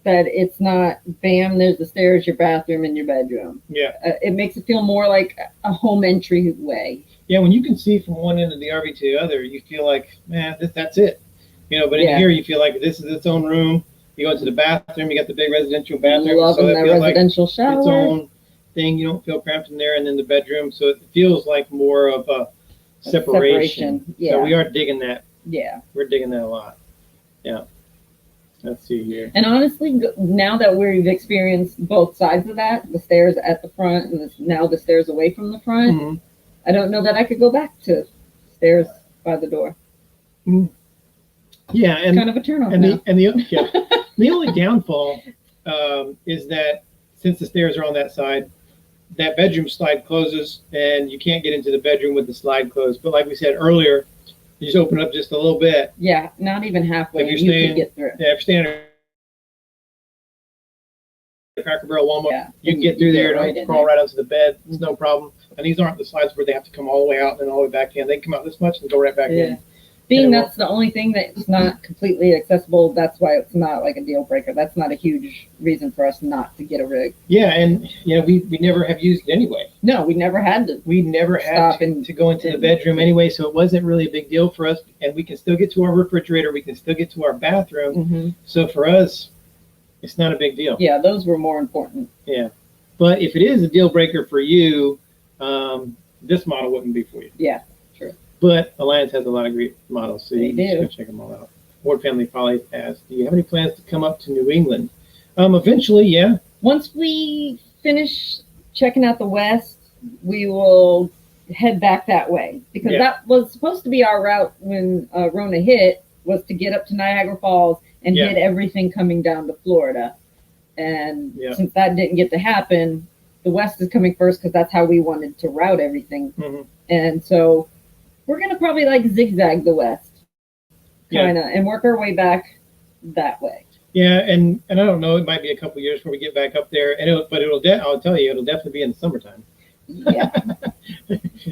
that it's not, bam, there's the stairs, your bathroom, and your bedroom. Yeah. It makes it feel more like a home entryway. Yeah, when you can see from one end of the RV to the other, you feel like, man, that's it. You know, but in here, you feel like this is its own room. You go into the bathroom, you got the big residential bathroom. Loving that residential shower. Its own thing. You don't feel cramped in there, and then the bedroom. So it feels like more of a separation. Yeah. So we are digging that. Yeah. We're digging that a lot. Yeah. Let's see here. And honestly, now that we've experienced both sides of that, the stairs at the front and now the stairs away from the front, Mm-hmm. I don't know that I could go back to stairs by the door. Mm-hmm. Yeah, and kind of a turn off. The only downfall is that since the stairs are on that side, that bedroom slide closes and you can't get into the bedroom with the slide closed. But like we said earlier, you just open up just a little bit. Yeah, not even halfway. If you can get through. Yeah, if you're standing at Cracker Barrel, Walmart, you can get through there and crawl right onto the bed. It's no problem. And these aren't the slides where they have to come all the way out and then all the way back in. They can come out this much and go right back in. Being that's the only thing that's not completely accessible, that's why it's not like a deal breaker. That's not a huge reason for us not to get a rig. Yeah, and we never have used it anyway. No, we never had to. We never had to go into the bedroom anyway, so it wasn't really a big deal for us. And we can still get to our refrigerator. We can still get to our bathroom. Mm-hmm. So for us, it's not a big deal. Yeah, those were more important. Yeah, but if it is a deal breaker for you, this model wouldn't be for you. Yeah, true. But Alliance has a lot of great models, so you do. can go check them all out. Ward Family Follies asked, do you have any plans to come up to New England? Eventually, yeah. Once we finish checking out the West, we will head back that way. Because that was supposed to be our route when Rona hit, was to get up to Niagara Falls and hit everything coming down to Florida. And since that didn't get to happen, the West is coming first because that's how we wanted to route everything. Mm-hmm. And so we're going to probably like zigzag the West kind of and work our way back that way. Yeah. And I don't know, it might be a couple years before we get back up there. And I'll tell you, it'll definitely be in the summertime. Yeah.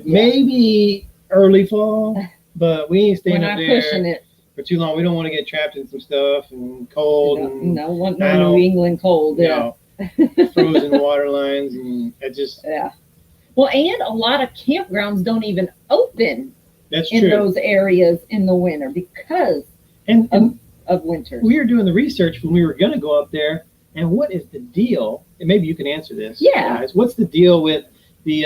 Maybe early fall, but we ain't staying up there pushing it for too long. We don't want to get trapped in some stuff and cold. No New England cold. Frozen water lines and it just. Yeah. Well, and a lot of campgrounds don't even open in those areas in the winter because of winter. We were doing the research when we were going to go up there, and what is the deal? And maybe you can answer this. Yeah. Guys. What's the deal with the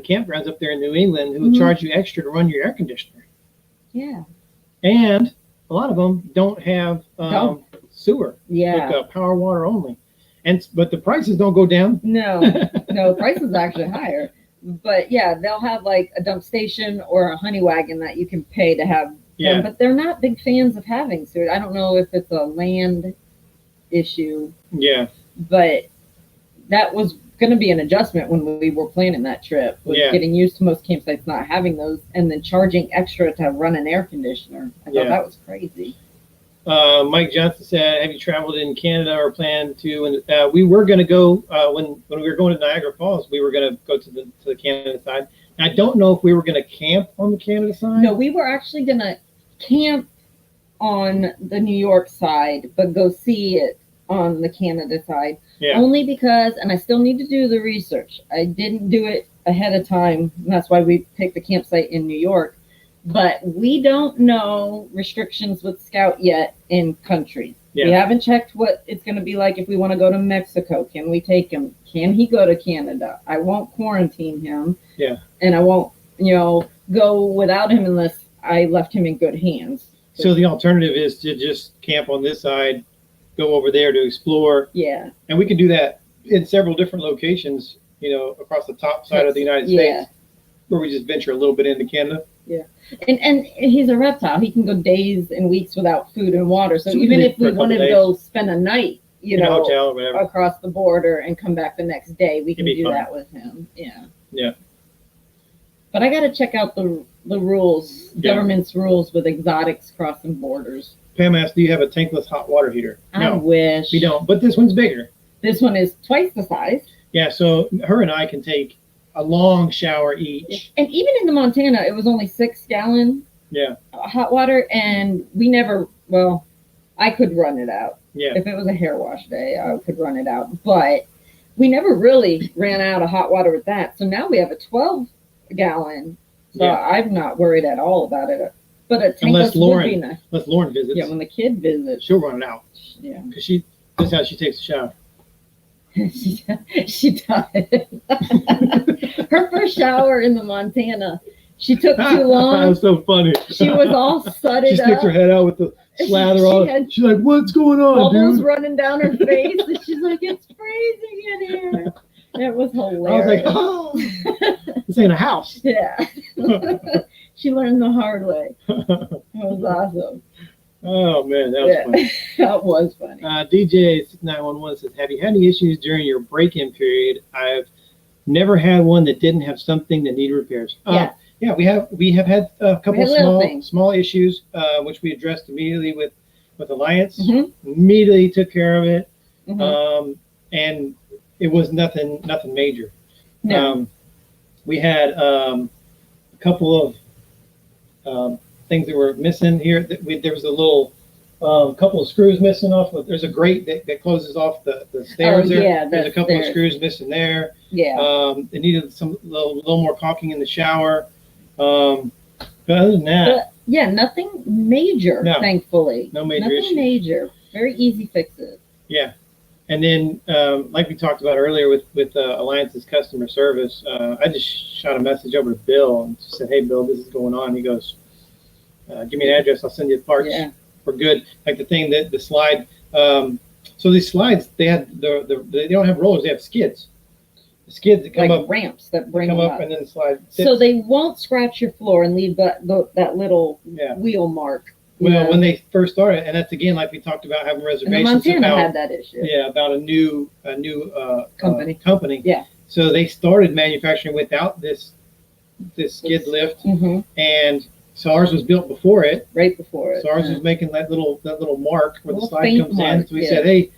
campgrounds up there in New England who charge you extra to run your air conditioner? Yeah. And a lot of them don't have sewer. Yeah. Like power water only. But the prices don't go down. No, the price is actually higher. But yeah, they'll have like a dump station or a honey wagon that you can pay to have. Yeah. But they're not big fans of having sewer. I don't know if it's a land issue. Yeah. But that was going to be an adjustment when we were planning that trip. Was getting used to most campsites not having those and then charging extra to run an air conditioner. I thought that was crazy. Mike Johnson said, have you traveled in Canada or planned to? And we were going to go when we were going to Niagara Falls. We were going to go to the Canada side. And I don't know if we were going to camp on the Canada side. No, we were actually going to camp on the New York side, but go see it on the Canada side. Yeah. Only because, and I still need to do the research. I didn't do it ahead of time. And that's why we picked the campsite in New York. But we don't know restrictions with Scout yet in countries. Yeah. We haven't checked what it's going to be like if we want to go to Mexico. Can we take him? Can he go to Canada? I won't quarantine him. Yeah. And I won't, go without him unless I left him in good hands. So the alternative is to just camp on this side, go over there to explore. Yeah. And we can do that in several different locations, across the top side of the United States, where we just venture a little bit into Canada. And he's a reptile. He can go days and weeks without food and water. So So even we if we for a couple wanted to days. go spend a night, In a hotel or whatever. across the border and come back the next day, we can It'd be do fun. that with him. Yeah. Yeah. But I got to check out the rules, Yeah. government's rules with exotics crossing borders. Pam asked, do you have a tankless hot water heater? I No, wish. we don't. But this one's bigger. This one is twice the size. Yeah, so her and I can take a long shower each. And even in the Montana, it was only 6-gallon Yeah, hot water, and we never, well, I could run it out. yeah. If it was a hair wash day, I could run it out. But we never really ran out of hot water with that. So now we have a 12-gallon. So Yeah. I'm not worried at all about it. But a Unless tankless would be Lauren nice. Unless Lauren visits, Yeah, when the kid visits. she'll run it out. Yeah. Because this is how she takes a shower. she died. Her first shower in the Montana, she took too That long. was so funny. She was all sudded She sticks up. her head out with the slather She on. had She's like, what's going on, bubbles dude? running down her face, and she's like, "It's freezing in here." It was I was hilarious. like, oh, this ain't a house. Yeah. She learned the hard way. It was awesome. Oh, man, that was Yeah. funny. That was funny. DJ6911 says, have you had any issues during your break-in period? I've never had one that didn't have something that needed repairs. Yeah. Yeah, we have had a couple had little small things. small issues, which we addressed immediately with Alliance. Mhm. Immediately took care of it, Mhm. and it was nothing major. No. We had a couple of things that were missing here. There was a little couple of screws missing off. There's a grate that closes off the stairs there. yeah, There's a that's couple of there. screws missing there. Yeah. It needed some little more caulking in the shower. But other than that, But yeah, nothing major, No. thankfully. No major Nothing issues. major. Very easy fixes. yeah. And then, like we talked about earlier with Alliance's customer service, I just shot a message over to Bill and said, "Hey, Bill, this is going on." He goes, "Give me an address. I'll send you the parts. Yeah. We're good." Like the thing that the slide. So these slides, they don't have rollers. They have skids. The skids that come Like up, ramps that bring come them up, up. and then slide. So they won't scratch your floor and leave that little Yeah. wheel mark. you Well, know. when they first started, and that's again like we talked about having And the reservations Montana about had that issue. yeah about a new Company. company. Yeah. So they started manufacturing without this skid lift, Hmm. and so ours was built before it. Right before it. So ours yeah. was making that little mark where the Little slide faint comes in. mark, So we yeah. said, hey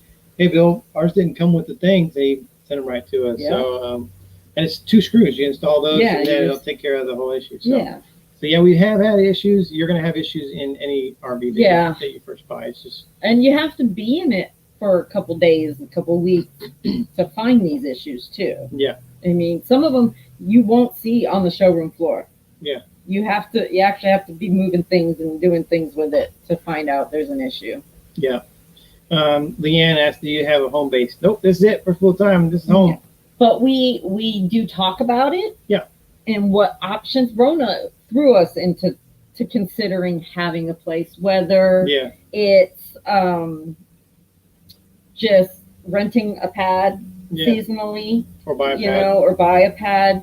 Bill, ours didn't come with the things. They sent them right to us. Yeah. So and it's 2 screws. You install those, Yeah, and you then it'll just- take care of the whole issue. So, Yeah. So yeah, we have had issues. You're going to have issues in any RV Yeah. that you first buy. It's just And you have to be in it for a couple days, a couple weeks to find these issues too. yeah. I mean, some of them you won't see on the showroom floor. Yeah. You actually have to be moving things and doing things with it to find out there's an issue. Yeah. Leanne asked, do you have a home base? Nope, this is it for full time. This is home. But we do talk about it. Yeah. And what options Rona threw us into considering having a place, whether Yeah. it's just renting a pad Yeah. seasonally, Or buy a you pad. know, or buy a pad,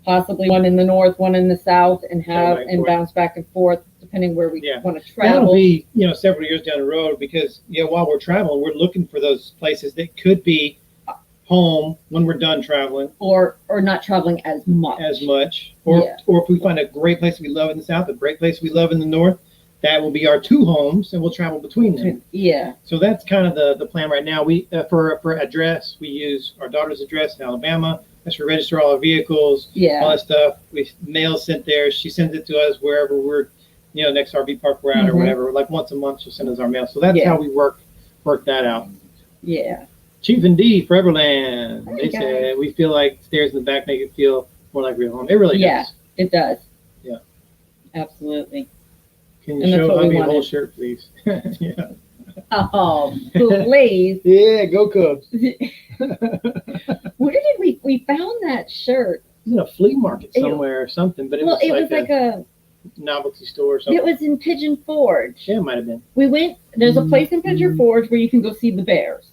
possibly one in the north, one in the south, and have back and and forth. bounce back and forth depending where we Yeah. want to That'll travel. be, several years down the road because, while we're traveling, we're looking for those places that could be home when we're done traveling or not traveling as much. Or, Yeah. or if we find a great place we love in the south, a great place we love in the north, that will be our 2 homes and we'll travel between them. Yeah. So that's kind of the plan right now. We, for address, we use our daughter's address in Alabama. That's where we register all our vehicles. All Yeah. that stuff. We mail sent there. She sends it to us wherever we're, next RV park we're at or Mhm. whatever. Like once a month, she'll send us our mail. So that's Yeah. how we work that out. Yeah. Chief and D, Foreverland. Hi, They guys. said we feel like stairs in the back make it feel more like real home. It really Yeah. does. It does. Yeah. Absolutely. Can you And that's show what we Hubby a whole wanted. shirt, please? Yeah. Oh, please. Yeah, go Cubs. Where did we found that shirt? It's in a flea market It- somewhere or something, but it Well, was it was like a novelty store or something. it was in Pigeon Forge. Yeah, it might have been. We went, there's a place in Pigeon Forge where you can go see the bears.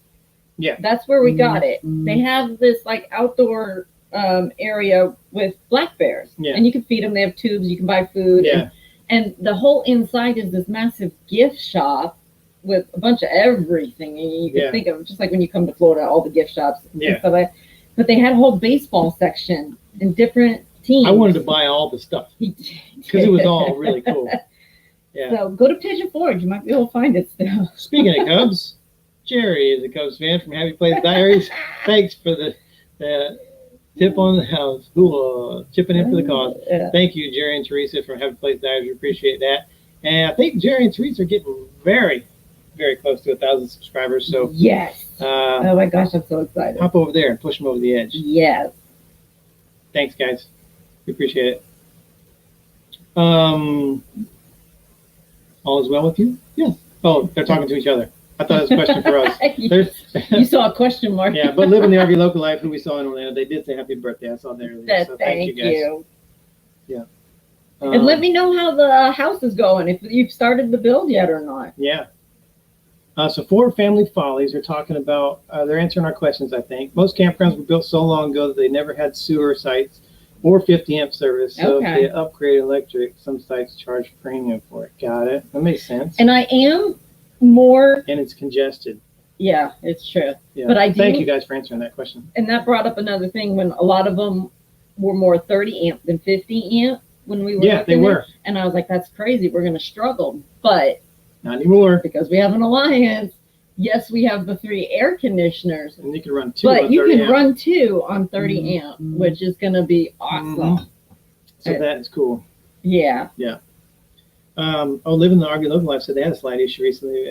Yeah. That's where we got it. They have this like outdoor area with black bears. Yeah. And you can feed them. They have tubes. You can buy food. Yeah. And the whole inside is this massive gift shop with a bunch of everything. And you can think of just like when you come to Florida, all the gift shops. Yeah. And stuff like that. But they had a whole baseball section and different teams. I wanted to buy all the stuff because it was all really cool. Yeah. So go to Pigeon Forge. You might be able to find it still. Speaking of Cubs, Jerry is a Cubs fan from Happy Place Diaries. Thanks for the tip on the house. Chipping in for the cause. Yeah. Thank you, Jerry and Teresa from Happy Place Diaries. We appreciate that. And I think Jerry and Teresa are getting very, very close to 1,000 subscribers. So yes. Oh my gosh, I'm so excited. Hop over there and push them over the edge. Yes. Thanks, guys. We appreciate it. All is well with you? Yes. Oh, they're talking to each other. I thought it was a question for us. You saw a question mark. Yeah, but living the RV local life, who we saw in Orlando, they did say happy birthday. I saw there earlier. So thank you guys. you. Yeah. And let me know how the house is going, if you've started the build yet or not. Yeah. So Ford Family Follies are talking about, they're answering our questions, I think. Most campgrounds were built so long ago that they never had sewer sites or 50 amp service. So if they upgrade electric, some sites charge premium for it. Got it. That makes sense. And I am more. And it's congested. Yeah, it's true. Yeah. But I do. Thank you guys for answering that question. And that brought up another thing when a lot of them were more 30 amp than 50 amp when we were. Yeah, they were. And I was like, that's crazy. We're going to struggle. But not anymore. Because we have an alliance. Yes, we have the 3 air conditioners. And you can run 2 but on 30 you can amp. run 2 on 30 amp, which is going to be awesome. So that is cool. Yeah. Yeah. Living the RV local life said they had a slight issue recently,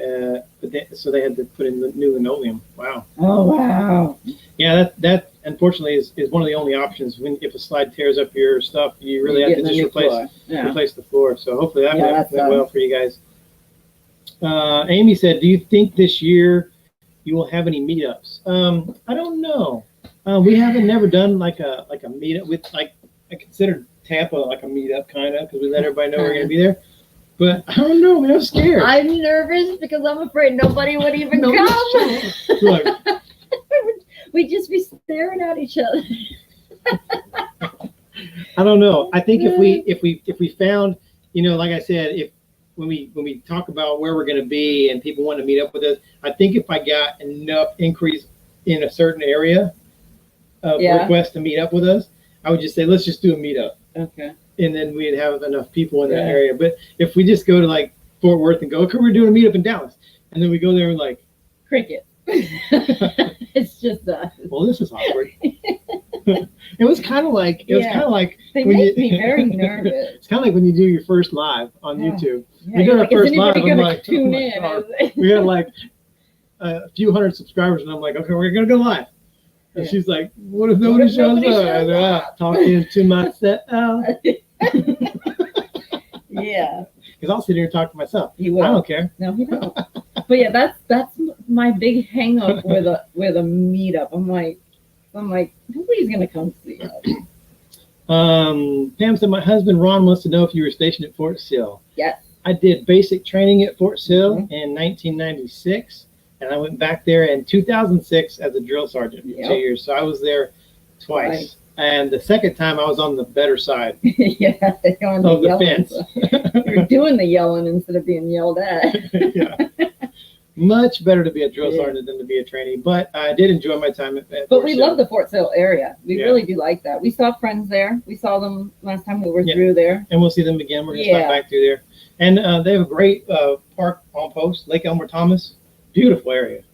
so they had to put in the new linoleum. Wow. Oh, wow. Yeah, that unfortunately is one of the only options. If a slide tears up your stuff, you really have to just replace the floor. So hopefully that went well for you guys. Amy said, do you think this year you will have any meetups? I don't know. We haven't never done like a meetup with I consider Tampa like a meetup kind of because we let everybody know we're going to be there. But I don't know, man. I'm scared. I'm nervous because I'm afraid nobody would even come. Look, We'd just be staring at each other. I don't know. I think if we found, like I said, when we talk about where we're going to be and people want to meet up with us, I think if I got enough increase in a certain area of requests to meet up with us, I would just say, let's just do a meetup. Okay. And then we'd have enough people in that area. But if we just go to like Fort Worth and go, okay, we're doing a meetup in Dallas, and then we go there and like cricket. It's just us. Well, this is awkward. It was kind of like they make me very nervous. It's kind of like when you do your first live on YouTube. Yeah, we did our first live. I'm like, tune in. We had like a few hundred subscribers, and I'm like, okay, we're gonna go live. And she's like, what if nobody shows up? Talking to myself. Yeah. Because I'll sit here and talk to myself. You will. I don't care. No, he don't. But yeah, that's my big hang up with a meetup. I'm like, nobody's gonna come see us. Pam said, my husband Ron wants to know if you were stationed at Fort Sill. Yes. I did basic training at Fort Sill in 1996. And I went back there in 2006 as a drill sergeant for 2 years. So I was there twice. Right. And the second time I was on the better side of the fence. You're doing the yelling instead of being yelled at. Yeah. Much better to be a drill sergeant than to be a trainee. But I did enjoy my time at Fort But we Sill. love the Fort Sill area. We really do like that. We saw friends there. We saw them last time we were through there. And we'll see them again. We're going to stop back through there. And they have a great park on post, Lake Elmer Thomas. Beautiful area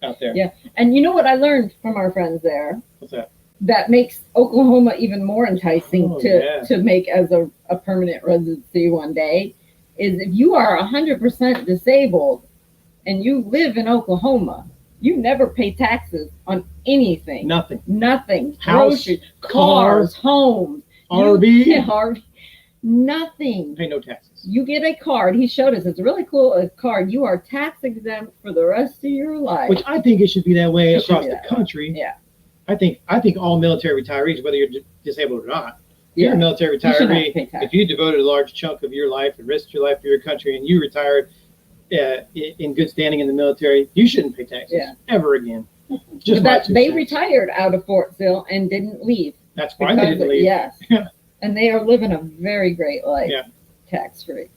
out there. Yeah. And you know what I learned from our friends there? What's that? That makes Oklahoma even more enticing to make as a permanent residency one day is if you are 100% disabled and you live in Oklahoma, you never pay taxes on anything. Nothing. House, groceries, cars, homes, RV. Nothing. Pay no taxes. You get a card. He showed us. It's a really cool card. You are tax exempt for the rest of your life. Which I think it should be that way across the country. Yeah. I think all military retirees, whether you're disabled or not, you're a military retiree. If you devoted a large chunk of your life and risked your life for your country, and you retired in good standing in the military, you shouldn't pay taxes ever again. They retired out of Fort Sill and didn't leave. That's why they didn't leave. Yes. Yeah. And they are living a very great life. Yeah. Tax-free.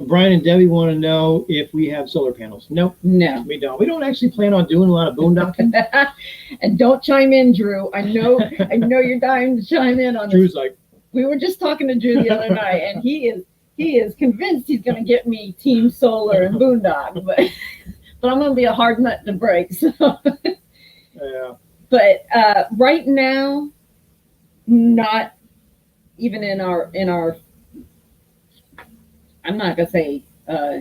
Brian and Debbie want to know if we have solar panels. Nope. No. We don't. We don't actually plan on doing a lot of boondocking. And don't chime in, Drew. I know you're dying to chime in on Drew's this. like, We were just talking to Drew the other night, and he is convinced he's going to get me team solar and boondock, but I'm going to be a hard nut to break. So. yeah. But right now, not even in our I'm not gonna say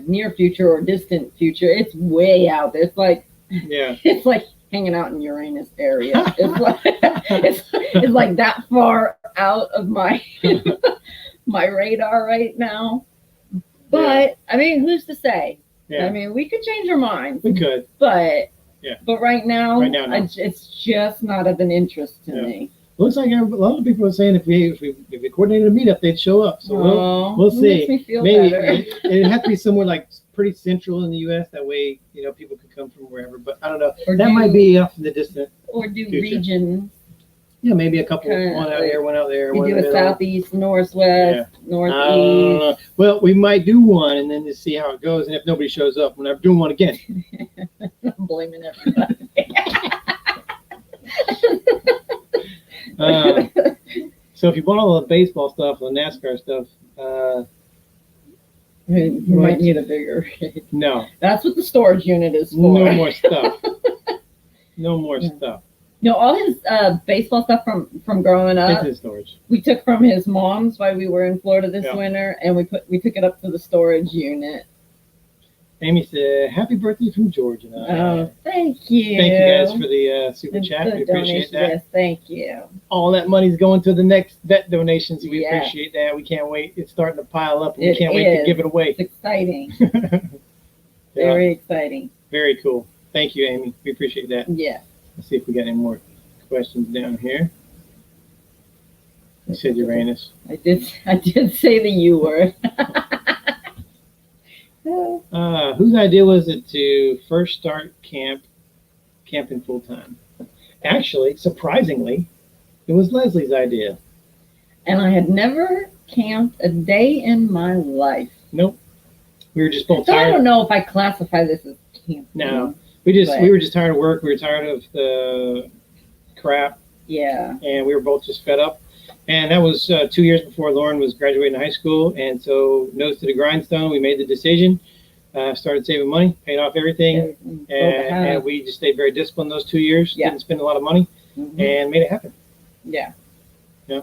near future or distant future. It's way out there. It's like hanging out in Uranus area. It's like it's like that far out of my my radar right now. But I mean, who's to say? Yeah. I mean, we could change our minds. We could. But yeah. But right now, no. It's just not of an interest to me. Looks like a lot of people are saying if we coordinated a meetup, they'd show up. So we'll see. Makes me feel maybe better. it'd have to be somewhere like pretty central in the U.S. That way, people could come from wherever. But I don't know. That might be off in the distant. Or do future. Regions. Yeah, maybe a couple. One out here, one out there. We do a southeast, northwest, northeast. Well, we might do one and then just see how it goes. And if nobody shows up, we're never doing one again. I'm blaming everybody. So if you bought all the baseball stuff, the NASCAR stuff, you might need a bigger. No. That's what the storage unit is for. No more stuff. No more stuff. No, all his baseball stuff from growing up. It's in storage. We took from his mom's while we were in Florida this winter, and we took it up to the storage unit. Amy said, "Happy birthday from George and I." Oh, thank you. Thank you guys for the super chat. We appreciate that. Yes, thank you. All that money's going to the next vet donations. We appreciate that. We can't wait. It's starting to pile up, and we can't wait to give it away. It's exciting. Very exciting. Very cool. Thank you, Amy. We appreciate that. Yeah. Let's see if we got any more questions down here. You said Uranus. I did say the U word. Whose idea was it to first start camping full time? Actually, surprisingly, it was Leslie's idea. And I had never camped a day in my life. Nope. We were just both so tired. I don't know if I classify this as camping. No. We were just tired of work. We were tired of the crap. Yeah. And we were both just fed up. And that was 2 years before Lauren was graduating high school. And so, nose to the grindstone, we made the decision, started saving money, paid off everything. And we just stayed very disciplined those 2 years. Yeah. Didn't spend a lot of money and made it happen. Yeah. Yeah.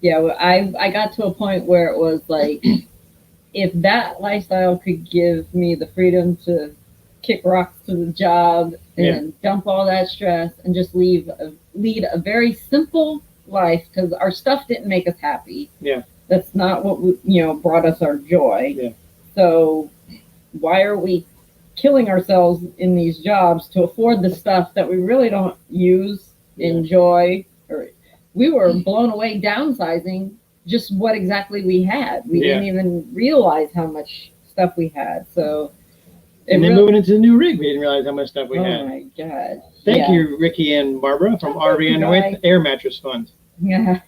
Yeah. Well, I got to a point where it was like, if that lifestyle could give me the freedom to kick rocks to the job and dump all that stress and just lead a very simple life, because our stuff didn't make us happy. Yeah. That's not what brought us our joy. Yeah. So why are we killing ourselves in these jobs to afford the stuff that we really don't use, enjoy? Or we were blown away downsizing just what exactly we had. We didn't even realize how much stuff we had. So and then moving into the new rig, we didn't realize how much stuff we had. Oh my God. Thank you, Ricky and Barbara from RV and Air Mattress Fund. Yeah.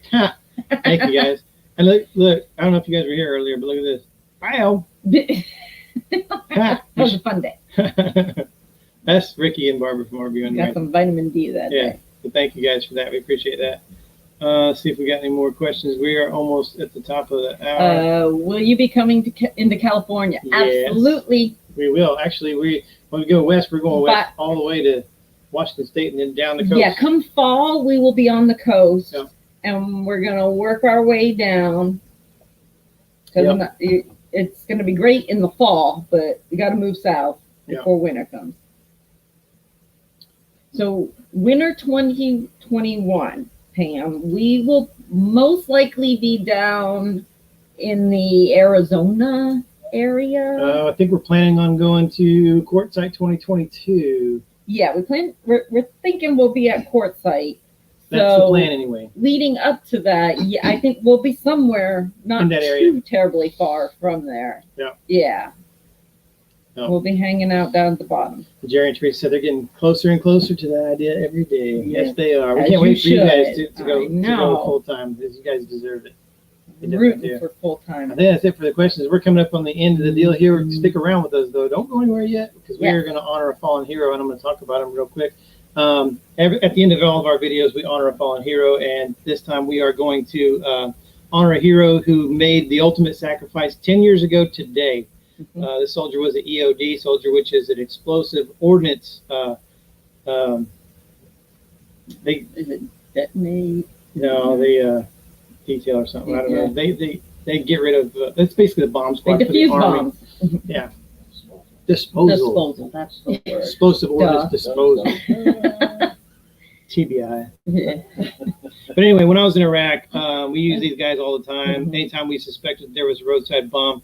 Thank you guys. And look, I don't know if you guys were here earlier, but look at this. Wow. That was a fun day. That's Ricky and Barbara from RV and Got some vitamin D that day. So thank you guys for that. We appreciate that. Let's see if we got any more questions. We are almost at the top of the hour. Will you be coming into California? Yes. Absolutely. We will. Actually, when we go west, we're going west all the way to Washington State and then down the coast. Yeah, come fall, we will be on the coast, and we're going to work our way down. Because it's going to be great in the fall, but we got to move south before winter comes. So winter 2021, Pam, we will most likely be down in the Arizona area. I think we're planning on going to Quartzsite 2022. Yeah, we're thinking we'll be at Quartzsite. That's the plan anyway. Leading up to that, I think we'll be somewhere not in that area. Too terribly far from there. Yeah. Yeah. No. We'll be hanging out down at the bottom. Jerry and Teresa said they're getting closer and closer to that idea every day. Yes, they are. We As can't wait for you guys should. to go know. full time, because you guys deserve it. You definitely Rooting do. for full time. I think that's it for the questions. We're coming up on the end of the deal here. Stick around with us, though. Don't go anywhere yet, because we are going to honor a fallen hero, and I'm going to talk about him real quick. At the end of all of our videos, we honor a fallen hero, and this time we are going to honor a hero who made the ultimate sacrifice 10 years ago today. This soldier was an EOD soldier, which is an explosive ordnance. Is it detonate? No, they detail or something. I don't know. They get rid of. That's basically the bomb squad. They defuse for the Army. bombs. Yeah. Disposal. That's the word. Explosive ordnance disposal. TBI. Yeah. But anyway, when I was in Iraq, we use these guys all the time. Anytime we suspected there was a roadside bomb,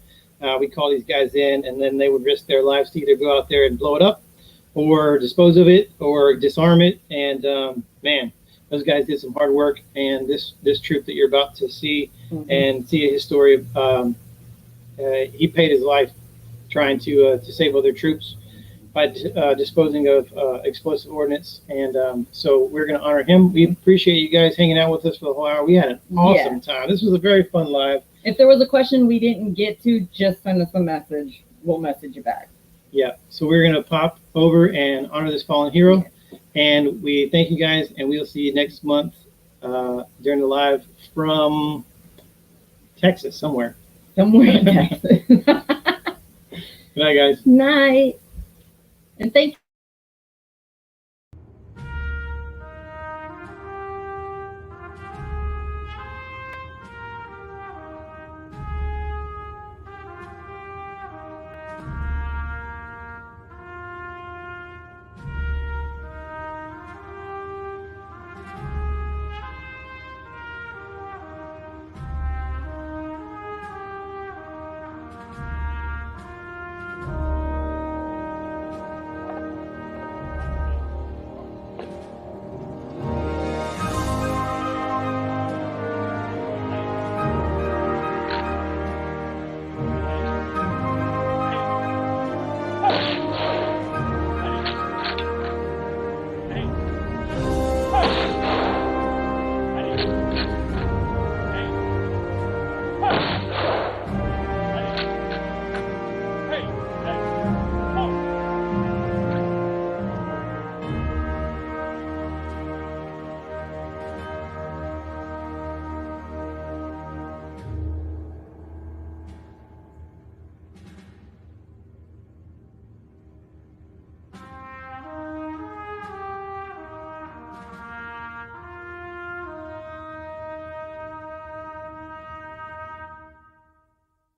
we call these guys in, and then they would risk their lives to either go out there and blow it up, or dispose of it, or disarm it. And man, those guys did some hard work. And this troop that you're about to see and see his story, he paid his life trying to save other troops by disposing of explosive ordnance. And so we're going to honor him. We appreciate you guys hanging out with us for the whole hour. We had an awesome time. This was a very fun live. If there was a question we didn't get to, just send us a message. We'll message you back. Yeah. So we're going to pop over and honor this fallen hero. And we thank you guys, and we'll see you next month during the live from Texas, somewhere. Somewhere in Texas. Good night, guys. Night. And thank